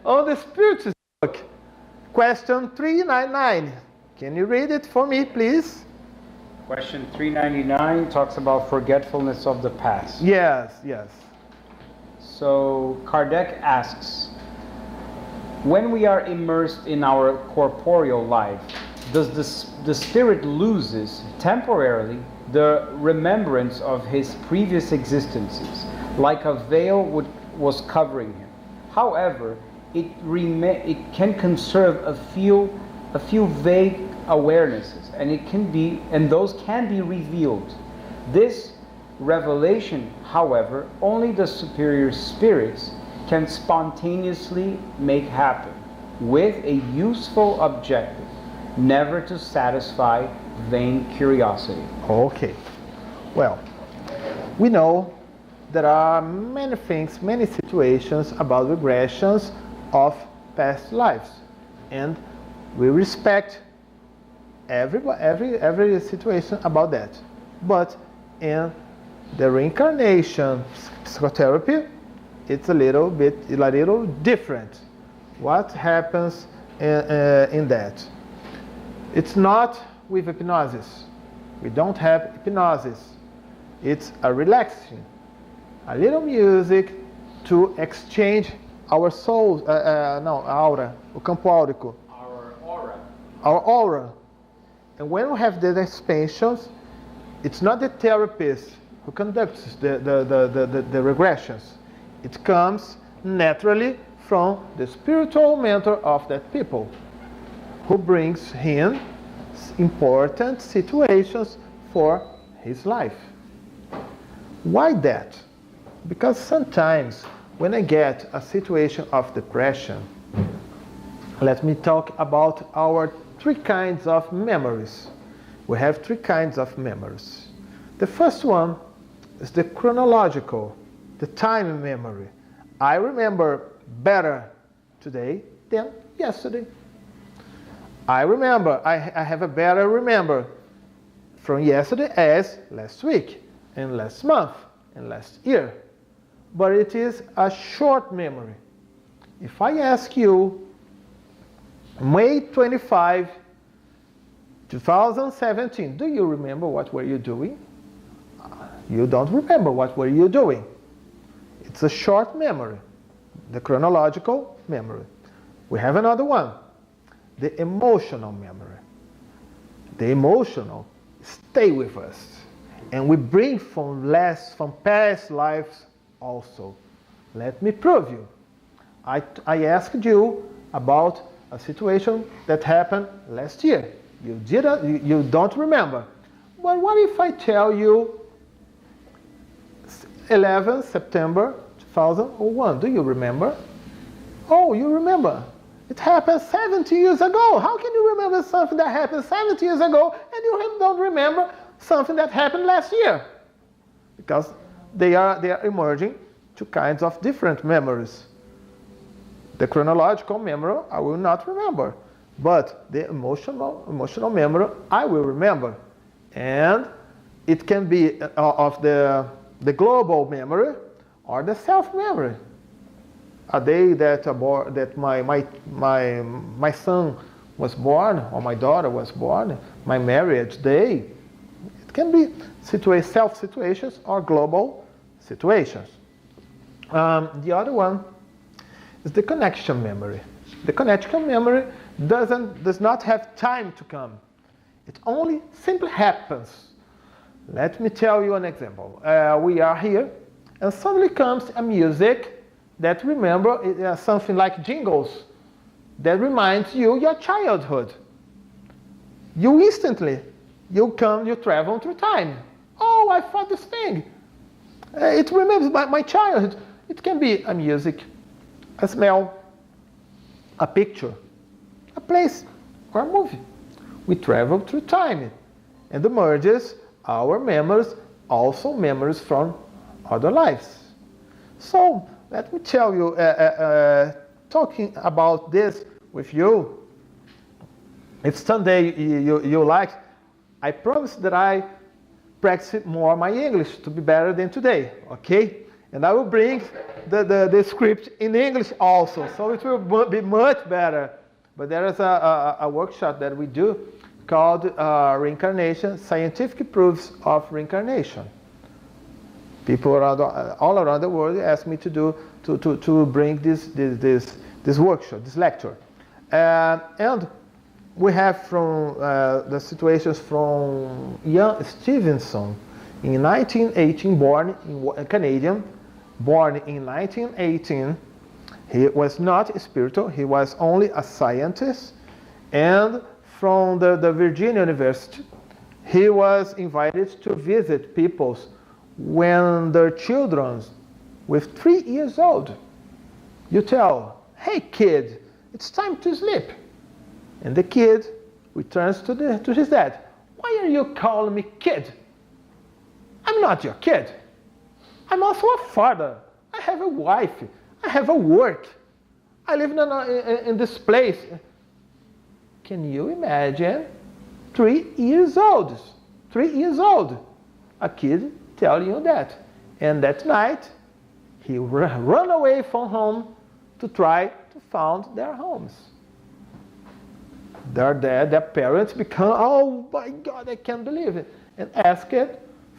On the Spiritism book, question 399. Can you read it for me, please? Question 399 talks about forgetfulness of the past. Yes. So Kardec asks, when we are immersed in our corporeal life, does the spirit loses temporarily the remembrance of his previous existences, like a veil was covering him? However, it can conserve a few vague awarenesses, and those can be revealed. This revelation, however, only the superior spirits can spontaneously make happen with a useful objective, never to satisfy vain curiosity. Okay. Well, we know there are many things, many situations about regressions of past lives, and we respect every situation about that. But in the reincarnation psychotherapy, it's a little different. What happens in that? It's not with hypnosis. We don't have hypnosis. It's a relaxing, a little music to exchange our souls, aura, o campo áurico. Our aura. Our aura. And when we have the expansions, it's not the therapist who conducts the regressions. It comes naturally from the spiritual mentor of that people, who brings him important situations for his life. Why that? Because sometimes when I get a situation of depression, let me talk about our three kinds of memories. We have three kinds of memories. The first one is the chronological, the time memory. I remember better today than yesterday. I have a better remember from yesterday as last week, and last month, and last year. But it is a short memory. If I ask you, May 25, 2017, do you remember what were you doing? You don't remember what were you doing. It's a short memory, the chronological memory. We have another one, the emotional memory. The emotional stay with us, and we bring from past lives also. Let me prove you. I asked you about a situation that happened last year. You don't remember. But what if I tell you 11 September 2001? Do you remember? Oh, you remember. It happened 70 years ago. How can you remember something that happened 70 years ago and you don't remember something that happened last year? Because they are emerging two kinds of different memories. The chronological memory I will not remember, but the emotional memory I will remember. And it can be of the global memory or the self-memory. A day that my son was born or my daughter was born, my marriage day. It can be self situations or global situations. The other one is the connection memory. The connection memory does not have time to come. It only simply happens. Let me tell you an example. We are here, and suddenly comes a music that remember something like jingles that reminds you your childhood. You instantly, you travel through time. Oh, I thought this thing. It remembers my childhood. It can be a music, a smell, a picture, a place, or a movie. We travel through time, and it merges our memories, also memories from other lives. So, let me tell you, talking about this with you, if someday you like, I promise that I practice more my English to be better than today, okay? And I will bring the script in English also, so it will be much better. But there is a workshop that we do called Reincarnation, Scientific Proofs of Reincarnation. People all around the world ask me to bring this workshop, this lecture, and we have from the situations from Ian Stevenson in 1918, born in Canadian, born in 1918. He was not spiritual; he was only a scientist, and from the Virginia University, he was invited to visit people's when their children with 3 years old. You tell, hey kid, it's time to sleep. And the kid returns to his dad. Why are you calling me kid? I'm not your kid. I'm also a father. I have a wife. I have a work. I live in this place. Can you imagine? 3 years old. 3 years old. A kid telling you that. And that night, he run away from home to try to find their homes. Their dad, their parents become, oh my God, I can't believe it, and asked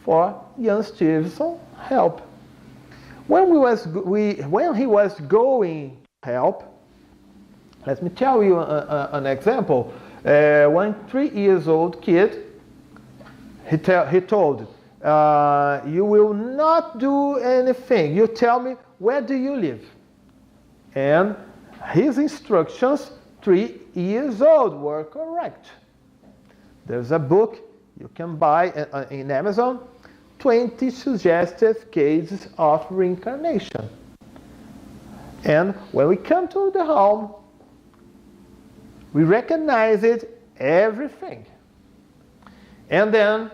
for young Stevenson help. When he was going to help, let me tell you an example. One 3 years old kid, he told, you will not do anything. You tell me, where do you live? And his instructions, 3 years old, were correct. There's a book you can buy in Amazon, 20 suggestive cases of reincarnation. And when we come to the home, we recognize it, everything. And then,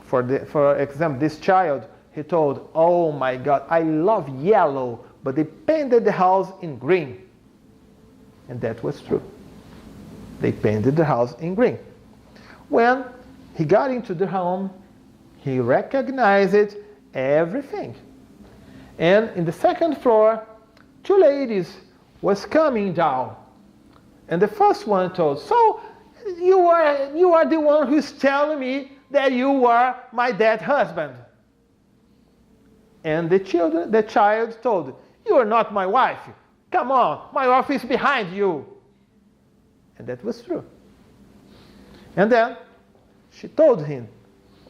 for example, this child, he told, oh my God, I love yellow, but they painted the house in green. And that was true. They painted the house in green. When he got into the home, he recognized everything. And in the second floor, 2 ladies was coming down. And the first one told, so you are the one who's telling me that you are my dead husband. And the child told, you are not my wife. Come on, my wife is behind you. And that was true. And then she told him,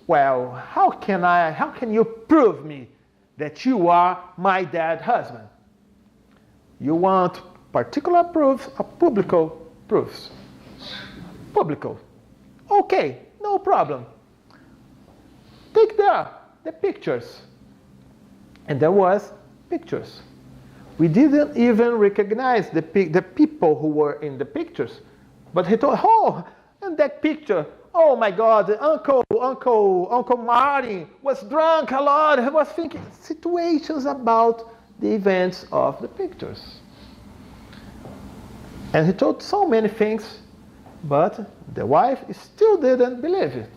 well, how can you prove me that you are my dead husband? You want particular proofs or publical proofs? Publical. Okay, no problem. Take the pictures. And there was pictures. We didn't even recognize the people who were in the pictures. But he told, oh, and that picture, oh my God, Uncle Martin was drunk a lot. He was thinking situations about the events of the pictures. And he told so many things, but the wife still didn't believe it.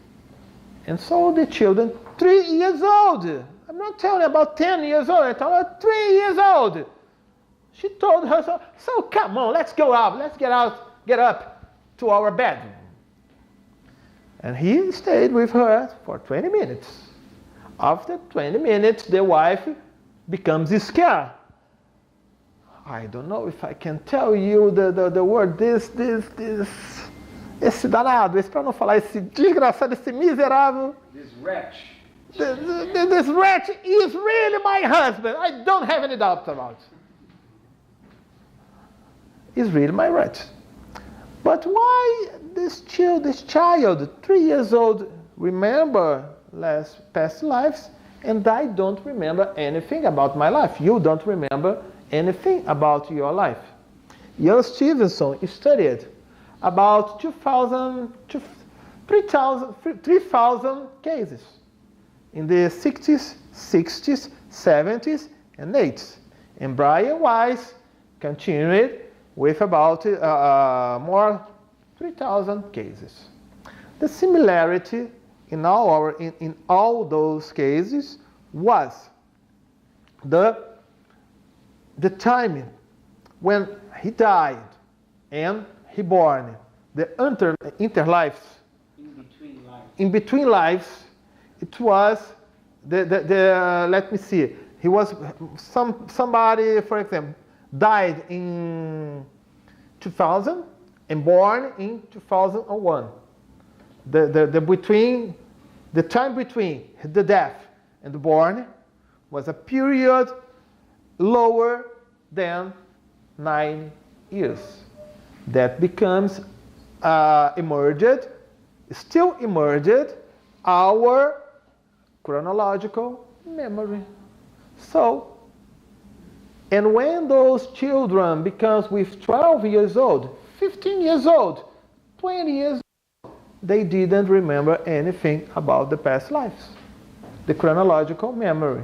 And so the children, 3 years old, I'm not telling about 10 years old, I'm telling about 3 years old. She told her, so come on, let's go out, let's get up to our bed. And he stayed with her for 20 minutes. After 20 minutes, the wife becomes scared. I don't know if I can tell you the word esse danado, para não falar esse desgraçado, esse miserável. This wretch. This wretch is really my husband. I don't have any doubt about it. He's really my wretch. But why this child, 3 years old, remember past lives, and I don't remember anything about my life? You don't remember anything about your life. Jan Stevenson studied about 3,000 cases in the 60s, 60s, 70s, and 80s. And Brian Weiss continued with about more 3,000 cases. The similarity in all those cases was the timing when he died and he born, the interlives. In between lives, it was let me see. He was somebody, for example, died in 2000 and born in 2001. The time between the death and the born was a period lower than 9 years. That becomes still emerged our chronological memory. So And when those children becomes with 12 years old, 15 years old, 20 years old, they didn't remember anything about the past lives. The chronological memory.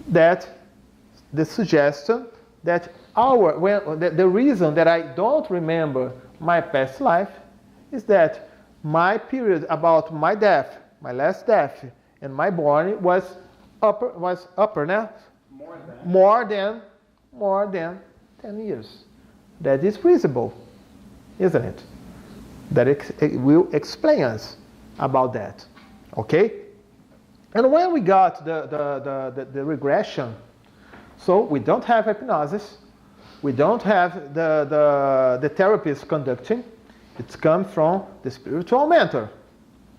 That the suggestion that the reason that I don't remember my past life is that my period about my death, my last death, and my born was upper now. More than 10 years. That is reasonable, isn't it? That it will explain us about that. Okay? And when we got the regression, so we don't have hypnosis, we don't have the therapist conducting, it's come from the spiritual mentor.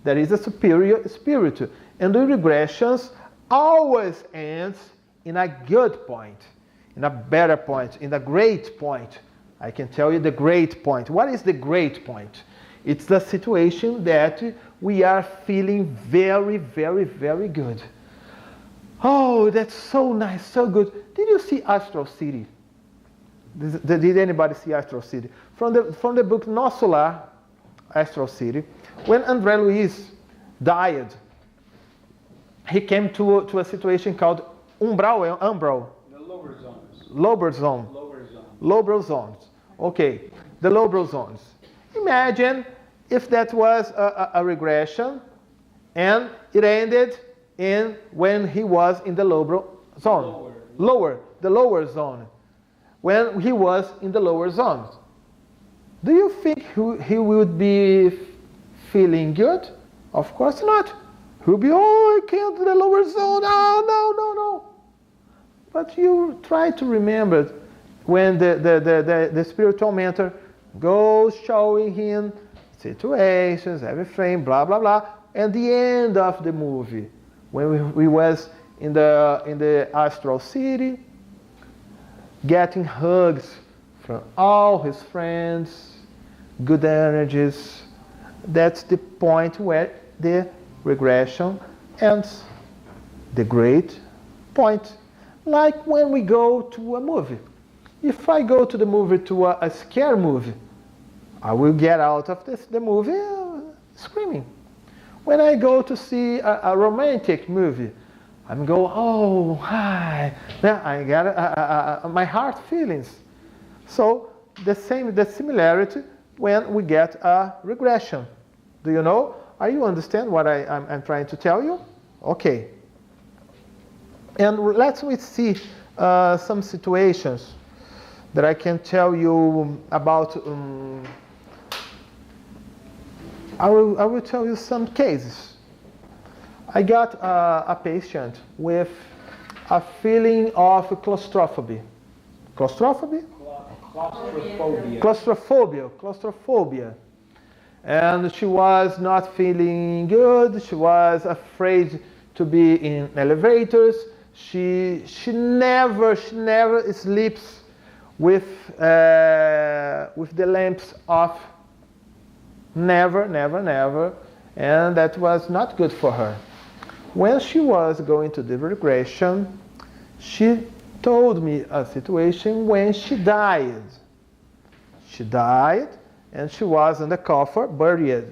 That is a superior spirit. And the regressions always ends in a good point, in a better point, in a great point. I can tell you the great point. What is the great point? It's the situation that we are feeling very, very, very good. Oh, that's so nice, so good. Did you see Astral City? Did anybody see Astral City? From the book Nosso Lar, Astral City, when André Luiz died, he came to a situation called umbral. The lower zones. Lower zone. Lower zones. Lower zones. Okay, the lower zones. Imagine if that was a regression and it ended in when he was in the lower zone. The lower zone. When he was in the lower zone. Do you think he would be feeling good? Of course not. He'll be, I can't do the lower zone. No. But you try to remember when the spiritual mentor goes showing him situations, everything, blah, blah, blah. And the end of the movie, when we was in the Astral City, getting hugs from all his friends, good energies. That's the point where the regression ends. The great point. Like when we go to a movie. If I go to the movie to a scare movie, I will get out of the movie screaming. When I go to see a romantic movie, I'm going, oh, hi. Now I get my heart feelings. So the similarity when we get a regression. Do you know? Are you understand what I'm trying to tell you? Okay. And let's see some situations that I can tell you about. I will tell you some cases. I got a patient with a feeling of claustrophobia. Claustrophobia? Claustrophobia. And she was not feeling good. She was afraid to be in elevators. She never sleeps with the lamps off. Never. And that was not good for her. When she was going to the regression, she told me a situation when she died. She died and she was in the coffer, buried,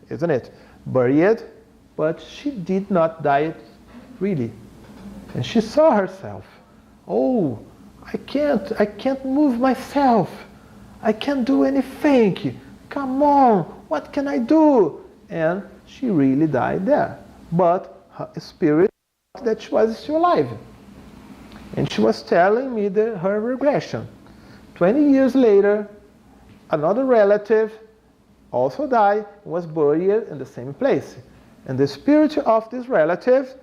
isn't it? Buried, but she did not die really. And she saw herself. Oh, I can't move myself. I can't do anything. Come on, what can I do? And she really died there. But her spirit thought that she was still alive. And she was telling me her regression. 20 years later, another relative also died and was buried in the same place. And the spirit of this relative,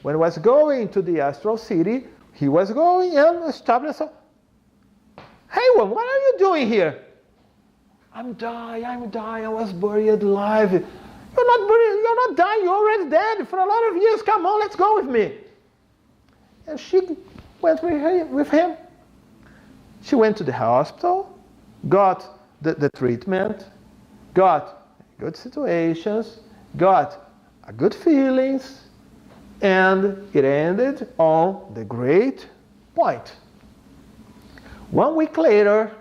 when he was going to the Astral City, he was going and established. Hey, what are you doing here? I'm dying, I was buried alive. You're not buried, you're not dying, you're already dead for a lot of years. Come on, let's go with me. And she went with him. She went to the hospital, got the treatment, got good situations, got good feelings, and it ended on the great point. 1 week later,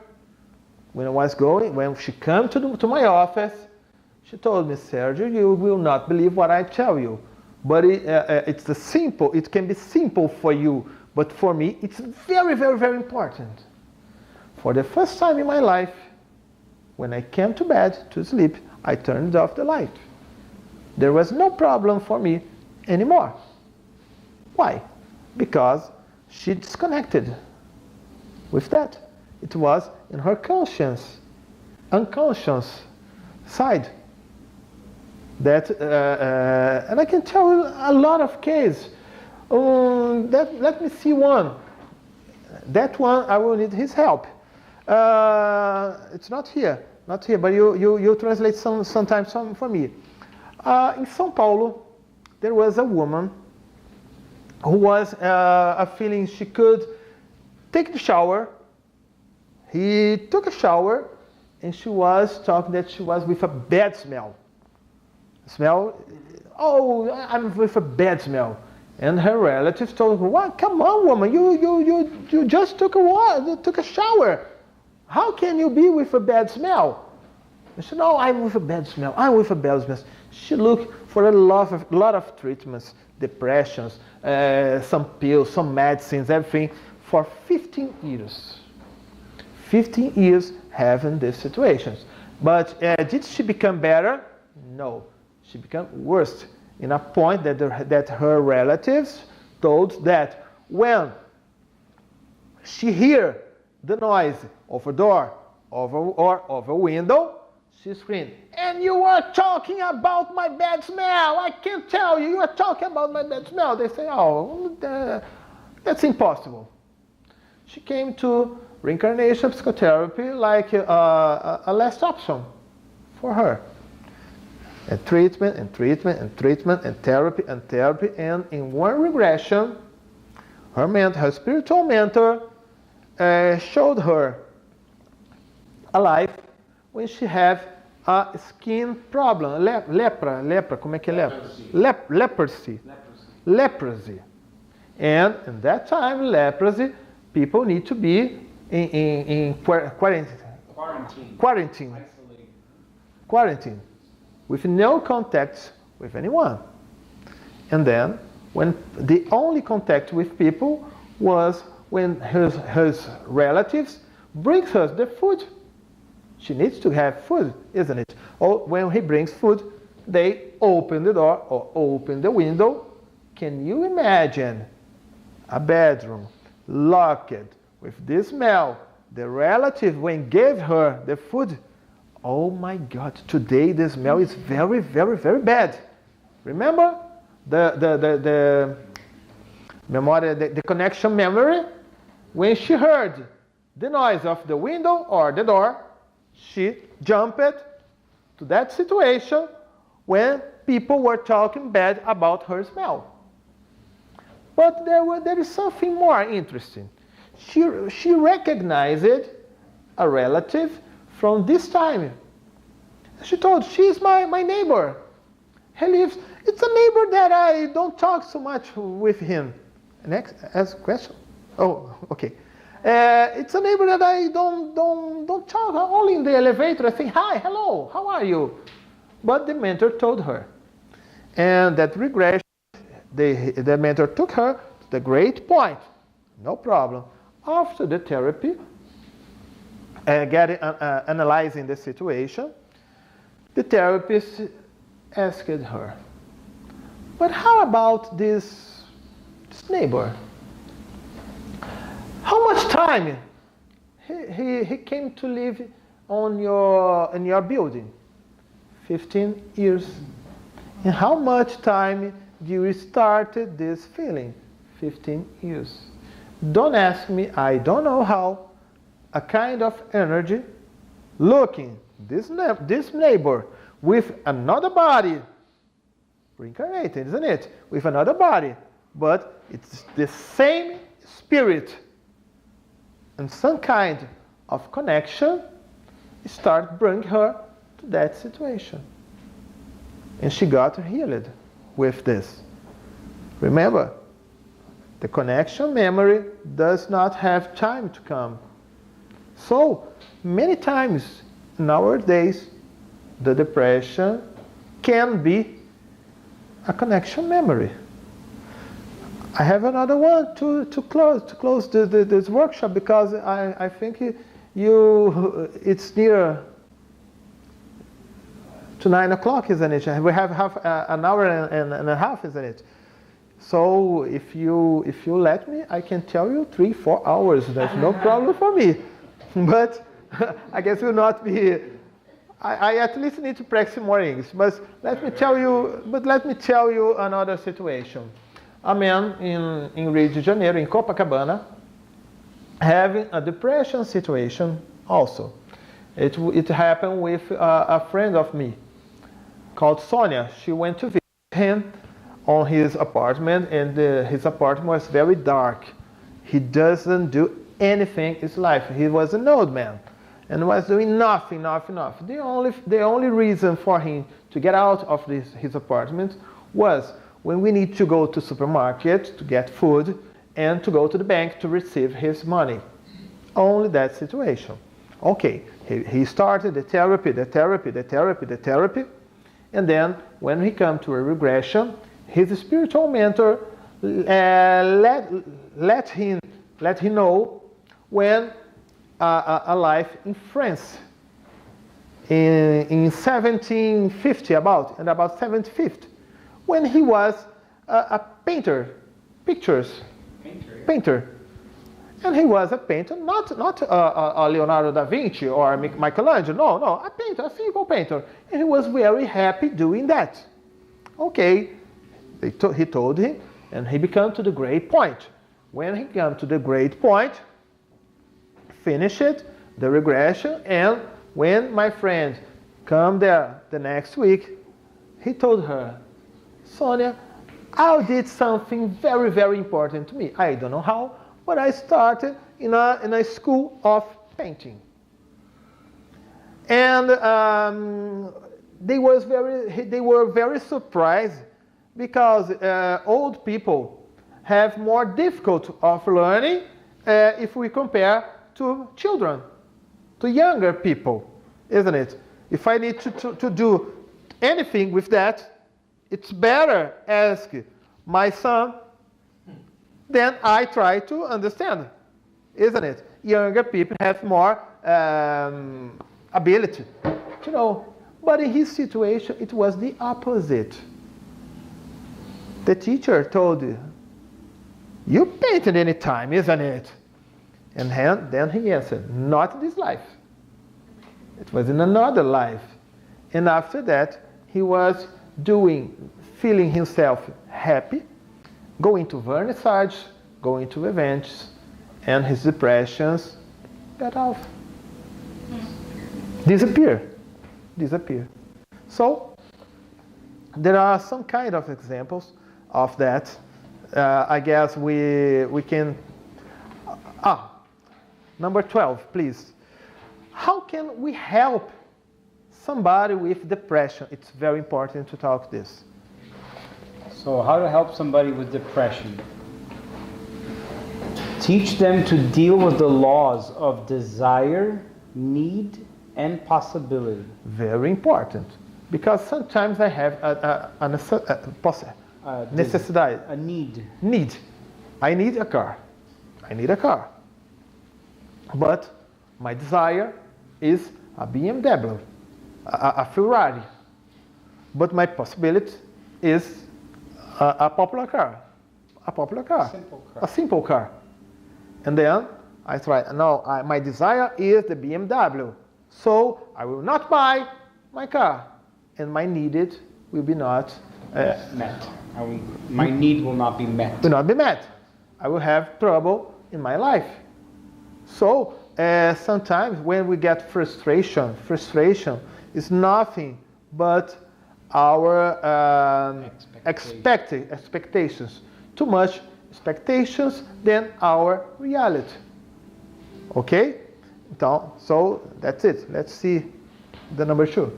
when she came to my office, she told me, Sergio, you will not believe what I tell you. But it can be simple for you, but for me, it's very, very, very important. For the first time in my life, when I came to bed to sleep, I turned off the light. There was no problem for me anymore. Why? Because she disconnected with that. It was in her unconscious side. That, and I can tell you a lot of cases. Let me see one. That one, I will need his help. It's not here, but you translate sometimes for me. In São Paulo, there was a woman who was feeling she could take the shower. He took a shower, and she was talking that she was with a bad smell. I'm with a bad smell. And her relatives told her, "What? Come on, woman, you just took a shower. How can you be with a bad smell?" And she said, "No, I'm with a bad smell. I'm with a bad smell." She looked for a lot of treatments, depressions, some pills, some medicines, everything, for 15 years. 15 years having these situations. But did she become better? No. She became worse, in a point that her relatives told that when she hear the noise of a door or of a window, she screamed, "And you are talking about my bad smell! I can't tell you, you are talking about my bad smell." They say, "Oh, that's impossible." She came to reincarnation psychotherapy like a last option for her. And treatment, and treatment, and treatment, and therapy, and in one regression, her spiritual mentor showed her a life when she had a skin problem, lepra, como é que é leprosy. Leprosy. And in that time, leprosy, people need to be in quarantine, with no contact with anyone. And then, when the only contact with people was when her relatives bring her the food. She needs to have food, isn't it? Or when he brings food, they open the door or open the window. Can you imagine a bedroom locked with this smell? The relative, when gave her the food, oh my God, today the smell is very, very, very bad. Remember the connection memory? When she heard the noise of the window or the door, she jumped to that situation when people were talking bad about her smell. But there is something more interesting. She recognized a relative from this time. She told, "She's my neighbor. He lives, it's a neighbor that I don't talk so much with him." Next, ask a question. Oh, okay. It's a neighbor that I don't talk, only in the elevator. I say, "Hi, hello, how are you?" But the mentor told her. And that regression, the mentor took her to the great point. No problem. After the therapy, analyzing the situation, the therapist asked her, "But how about this neighbor? How much time he came to live in your building?" 15 years. "And how much time do you started this feeling?" 15 years. Don't ask me, I don't know how. A kind of energy looking this neighbor with another body, reincarnated, isn't it? With another body, but it's the same spirit, and some kind of connection start bring her to that situation, and she got healed with this. Remember, the connection memory does not have time to come. So many times nowadays, the depression can be a connection memory. I have another one to close this workshop, because I think it's near to 9 o'clock, isn't it? We have an hour and a half, isn't it? So if you let me, I can tell you 3-4 hours. That's no problem for me. But I guess it will not be. I at least need to practice more English. But let me tell you another situation. A man in Rio de Janeiro, in Copacabana, having a depression situation also. It happened with a friend of me called Sonia. She went to visit him on his apartment, and his apartment was very dark. He doesn't do anything in his life. He was an old man and was doing nothing. The only reason for him to get out of his apartment was when we need to go to supermarket to get food and to go to the bank to receive his money. Only that situation. Okay, he started the therapy, and then when he come to a regression, his spiritual mentor let him know when a life in France in 1750, about 1750, when he was a painter, painter. And he was a painter, not a Leonardo da Vinci or Michelangelo, no, a painter, a simple painter. And he was very happy doing that. Okay, he told him, and he became to the great point. When he came to the great point, finish it, the regression, and when my friend come there the next week, he told her, Sonia, I did something very, very important to me. I don't know how, but I started in a school of painting. And they were very surprised, because old people have more difficult of learning if we compare to children, to younger people, isn't it? If I need to do anything with that, it's better ask my son, then I try to understand, isn't it? Younger people have more ability to know. But in his situation, it was the opposite. The teacher told him, you painted any time, isn't it? And then he answered, not in this life. It was in another life. And after that, he was feeling himself happy, going to vernissage, going to events, and his depressions got off. Disappear. So, there are some kind of examples of that. I guess we can... number 12, please. How can we help somebody with depression? It's very important to talk this. So how to help somebody with depression? Teach them to deal with the laws of desire, need, and possibility. Very important. Because sometimes I have a necessity. A need. I need a car. But my desire is a BMW, a Ferrari. But my possibility is a popular car. A simple car. And then I try, no, my desire is the BMW. So I will not buy my car. And my needed will be not met. My need will not be met. I will have trouble in my life. So sometimes when we get frustration is nothing but our expectations. Too much expectations than our reality. Okay? So that's it. Let's see the number 2.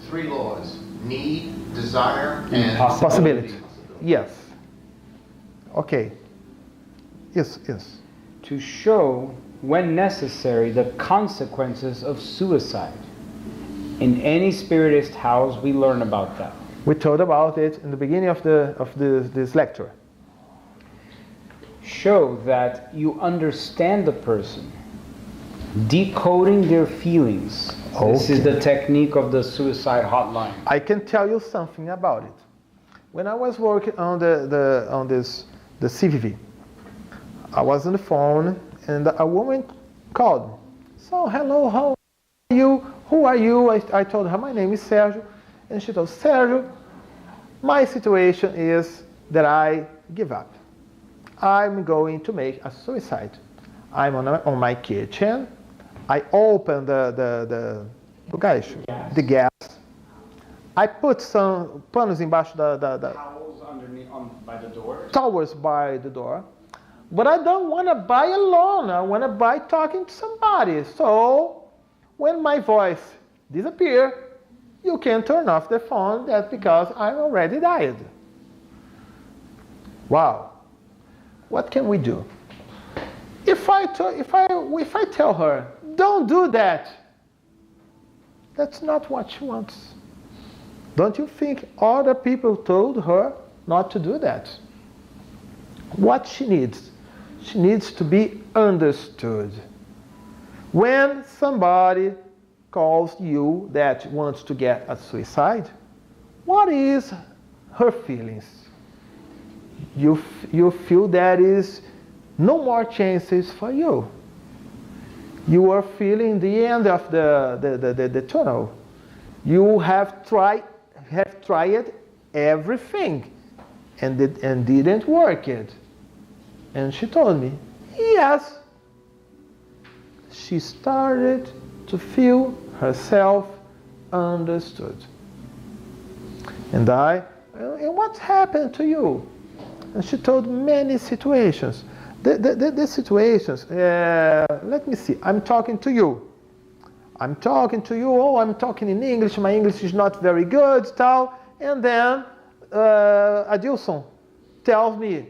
3 laws: need, desire, and possibility. Yes. Okay. Yes. To show when necessary, the consequences of suicide. In any Spiritist house, we learn about that. We told about it in the beginning of this lecture. Show that you understand the person, decoding their feelings. Okay. This is the technique of the suicide hotline. I can tell you something about it. When I was working on the CVV, I was on the phone and a woman called me. So, hello, how are you? Who are you? I told her, my name is Sergio. And she told, Sergio, my situation is that I give up. I'm going to make a suicide. I'm on my kitchen. I open the gas. I put some panos embaixo Towels underneath by the door. Towels by the door. But I don't want to buy alone. I want to buy talking to somebody. So when my voice disappears, you can turn off the phone. That's because I already died. Wow. What can we do? If I tell her, don't do that, that's not what she wants. Don't you think other people told her not to do that? What she needs to be understood. When somebody calls you that wants to get a suicide, what is her feelings? You feel there is no more chances for you. You are feeling the end of the tunnel. You have tried everything and didn't work it. And she told me, yes. She started to feel herself understood. And and what happened to you? And she told many situations. The situations, let me see, I'm talking to you. Oh, I'm talking in English, my English is not very good, tal. And then Adilson tells me,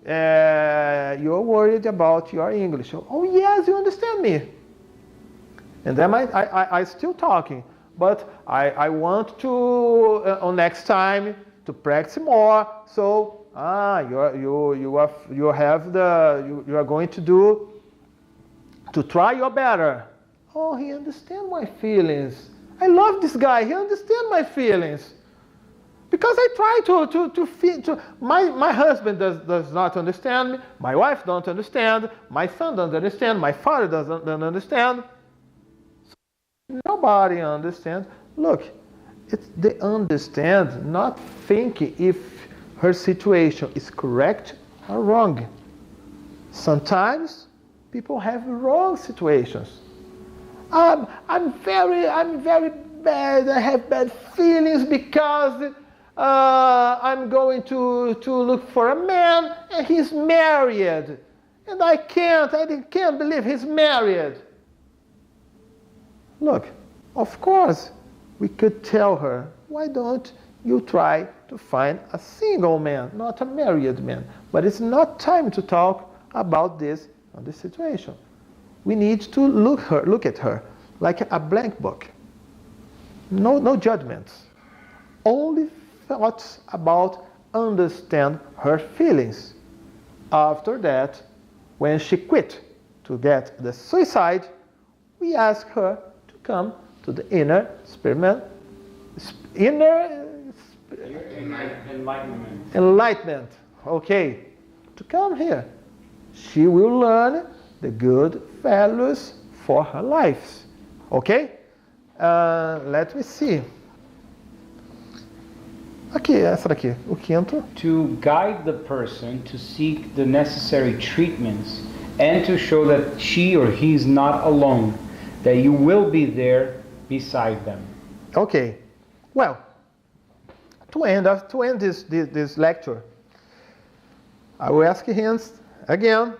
you're worried about your English. Oh yes, you understand me. And then I still talking, but I want to next time to practice more. So you are going to try your better. Oh, he understands my feelings. I love this guy. He understands my feelings. Because I try to feel. My husband does not understand me. My wife don't understand. My son doesn't understand. My father doesn't understand. So nobody understands. Look, they understand, not thinking if her situation is correct or wrong. Sometimes people have wrong situations. I'm very bad. I have bad feelings because I'm going to look for a man and he's married, and I can't believe he's married. Look, of course, we could tell her, why don't you try to find a single man, not a married man? But it's not time to talk about this situation. We need to look at her like a blank book. No judgments. Only thoughts about understand her feelings. After that, when she quit to get the suicide, we ask her to come to the inner enlightenment. Okay, to come here. She will learn the good values for her life. Okay? Let me see. Aqui, essa daqui, o quinto. To guide the person to seek the necessary treatments and to show that she or he is not alone, that you will be there beside them. Okay. Well, to end this lecture, I will ask him again.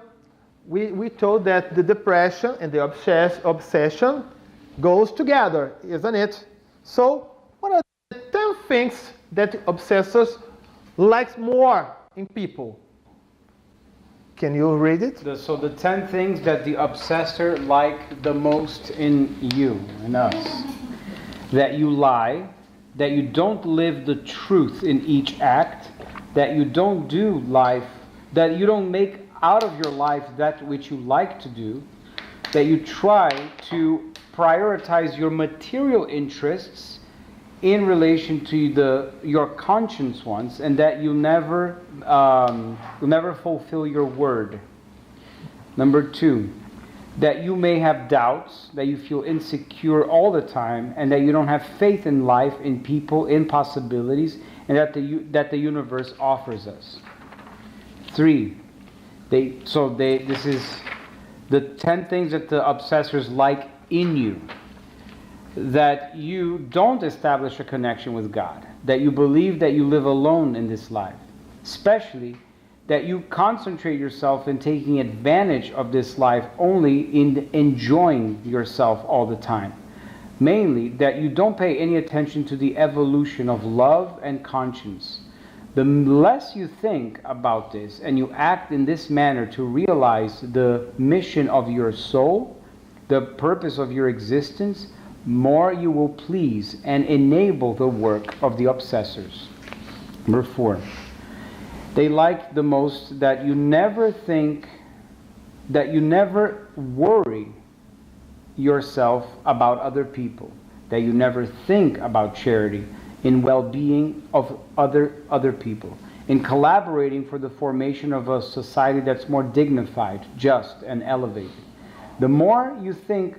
We told that the depression and the obsession goes together, isn't it? So, what are the 10 things that obsessors like more in people? Can you read it? So the 10 things that the obsessor like the most in you, in us. That you lie, that you don't live the truth in each act, that you don't do life, that you don't make out of your life that which you like to do, that you try to prioritize your material interests in relation to your conscience ones, and that you never fulfill your word. Number 2, that you may have doubts, that you feel insecure all the time, and that you don't have faith in life, in people, in possibilities, and that the universe offers us. 3, this is the 10 things that the obsessors like in you. That you don't establish a connection with God, that you believe that you live alone in this life, especially that you concentrate yourself in taking advantage of this life only in enjoying yourself all the time. Mainly, that you don't pay any attention to the evolution of love and conscience. The less you think about this and you act in this manner to realize the mission of your soul, the purpose of your existence, more you will please and enable the work of the obsessors. Number 4, they like the most that you never worry yourself about other people, that you never think about charity, in well-being of other people, in collaborating for the formation of a society that's more dignified, just, and elevated. The more you think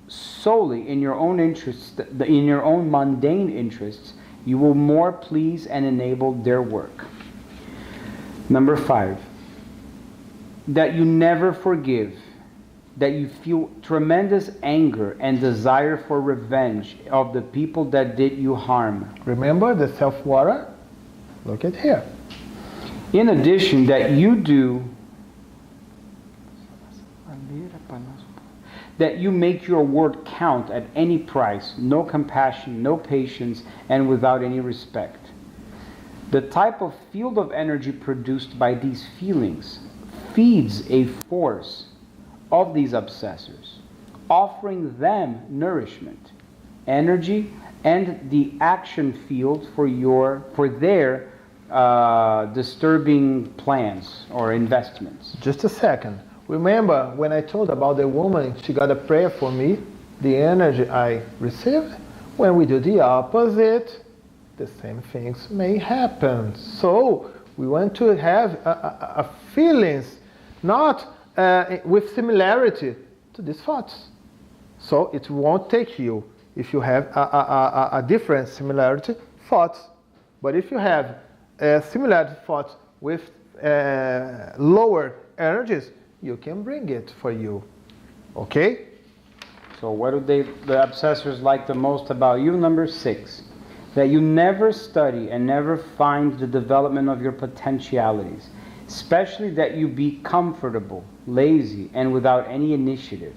solely in your own interests, in your own mundane interests, you will more please and enable their work. Number 5, that you never forgive, that you feel tremendous anger and desire for revenge of the people that did you harm. Remember the self-water? Look at here. In addition, that you make your word count at any price, no compassion, no patience, and without any respect. The type of field of energy produced by these feelings feeds a force of these obsessors, offering them nourishment, energy, and the action field for their disturbing plans or investments. Just a second. Remember when I told about the woman, she got a prayer for me, the energy I received? When we do the opposite, the same things may happen. So we want to have a feelings, not with similarity to these thoughts. So it won't take you if you have a different similarity thoughts. But if you have similar thoughts with lower energies, you can bring it for you. Okay? So what do the obsessors like the most about you? Number 6, that you never study and never find the development of your potentialities, especially that you be comfortable, lazy, and without any initiative.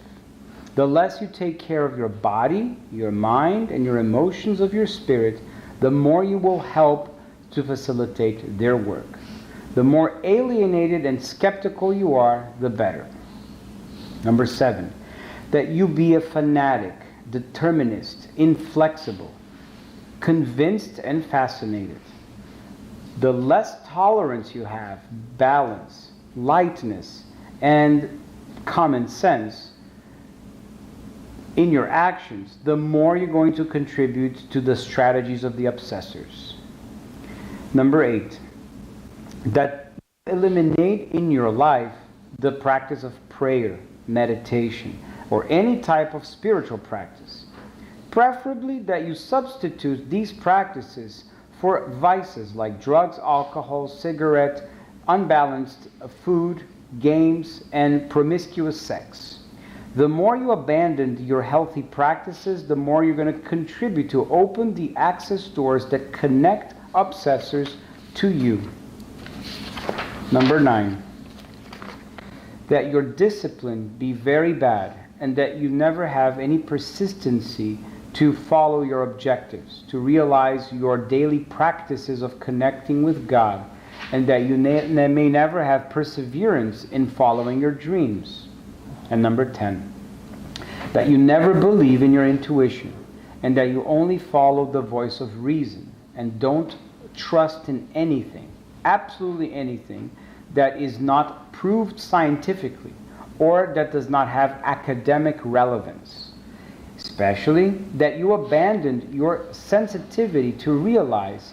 The less you take care of your body, your mind, and your emotions of your spirit, the more you will help to facilitate their work. The more alienated and skeptical you are, the better. Number 7, that you be a fanatic, determinist, inflexible, convinced and fascinated. The less tolerance you have, balance, lightness, and common sense in your actions, the more you're going to contribute to the strategies of the obsessors. Number 8, that eliminate in your life the practice of prayer, meditation, or any type of spiritual practice. Preferably that you substitute these practices for vices like drugs, alcohol, cigarette, unbalanced food, games, and promiscuous sex. The more you abandon your healthy practices, the more you're going to contribute to open the access doors that connect obsessors to you. Number 9, that your discipline be very bad and that you never have any persistency to follow your objectives, to realize your daily practices of connecting with God, and that you may never have perseverance in following your dreams. And number 10, that you never believe in your intuition, and that you only follow the voice of reason, and don't trust in anything, absolutely anything, that is not proved scientifically, or that does not have academic relevance. Especially that you abandoned your sensitivity to realize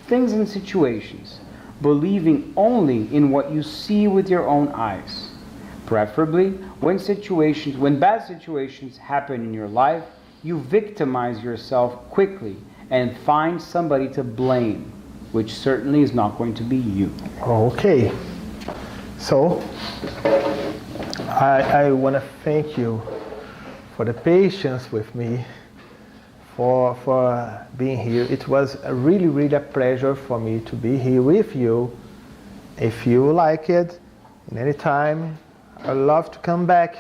things and situations, believing only in what you see with your own eyes. Preferably, when bad situations happen in your life, you victimize yourself quickly and find somebody to blame, which certainly is not going to be you. Okay. So, I want to thank you for the patience with me, for being here. It was really a pleasure for me to be here with you. If you like it, in any time, I'd love to come back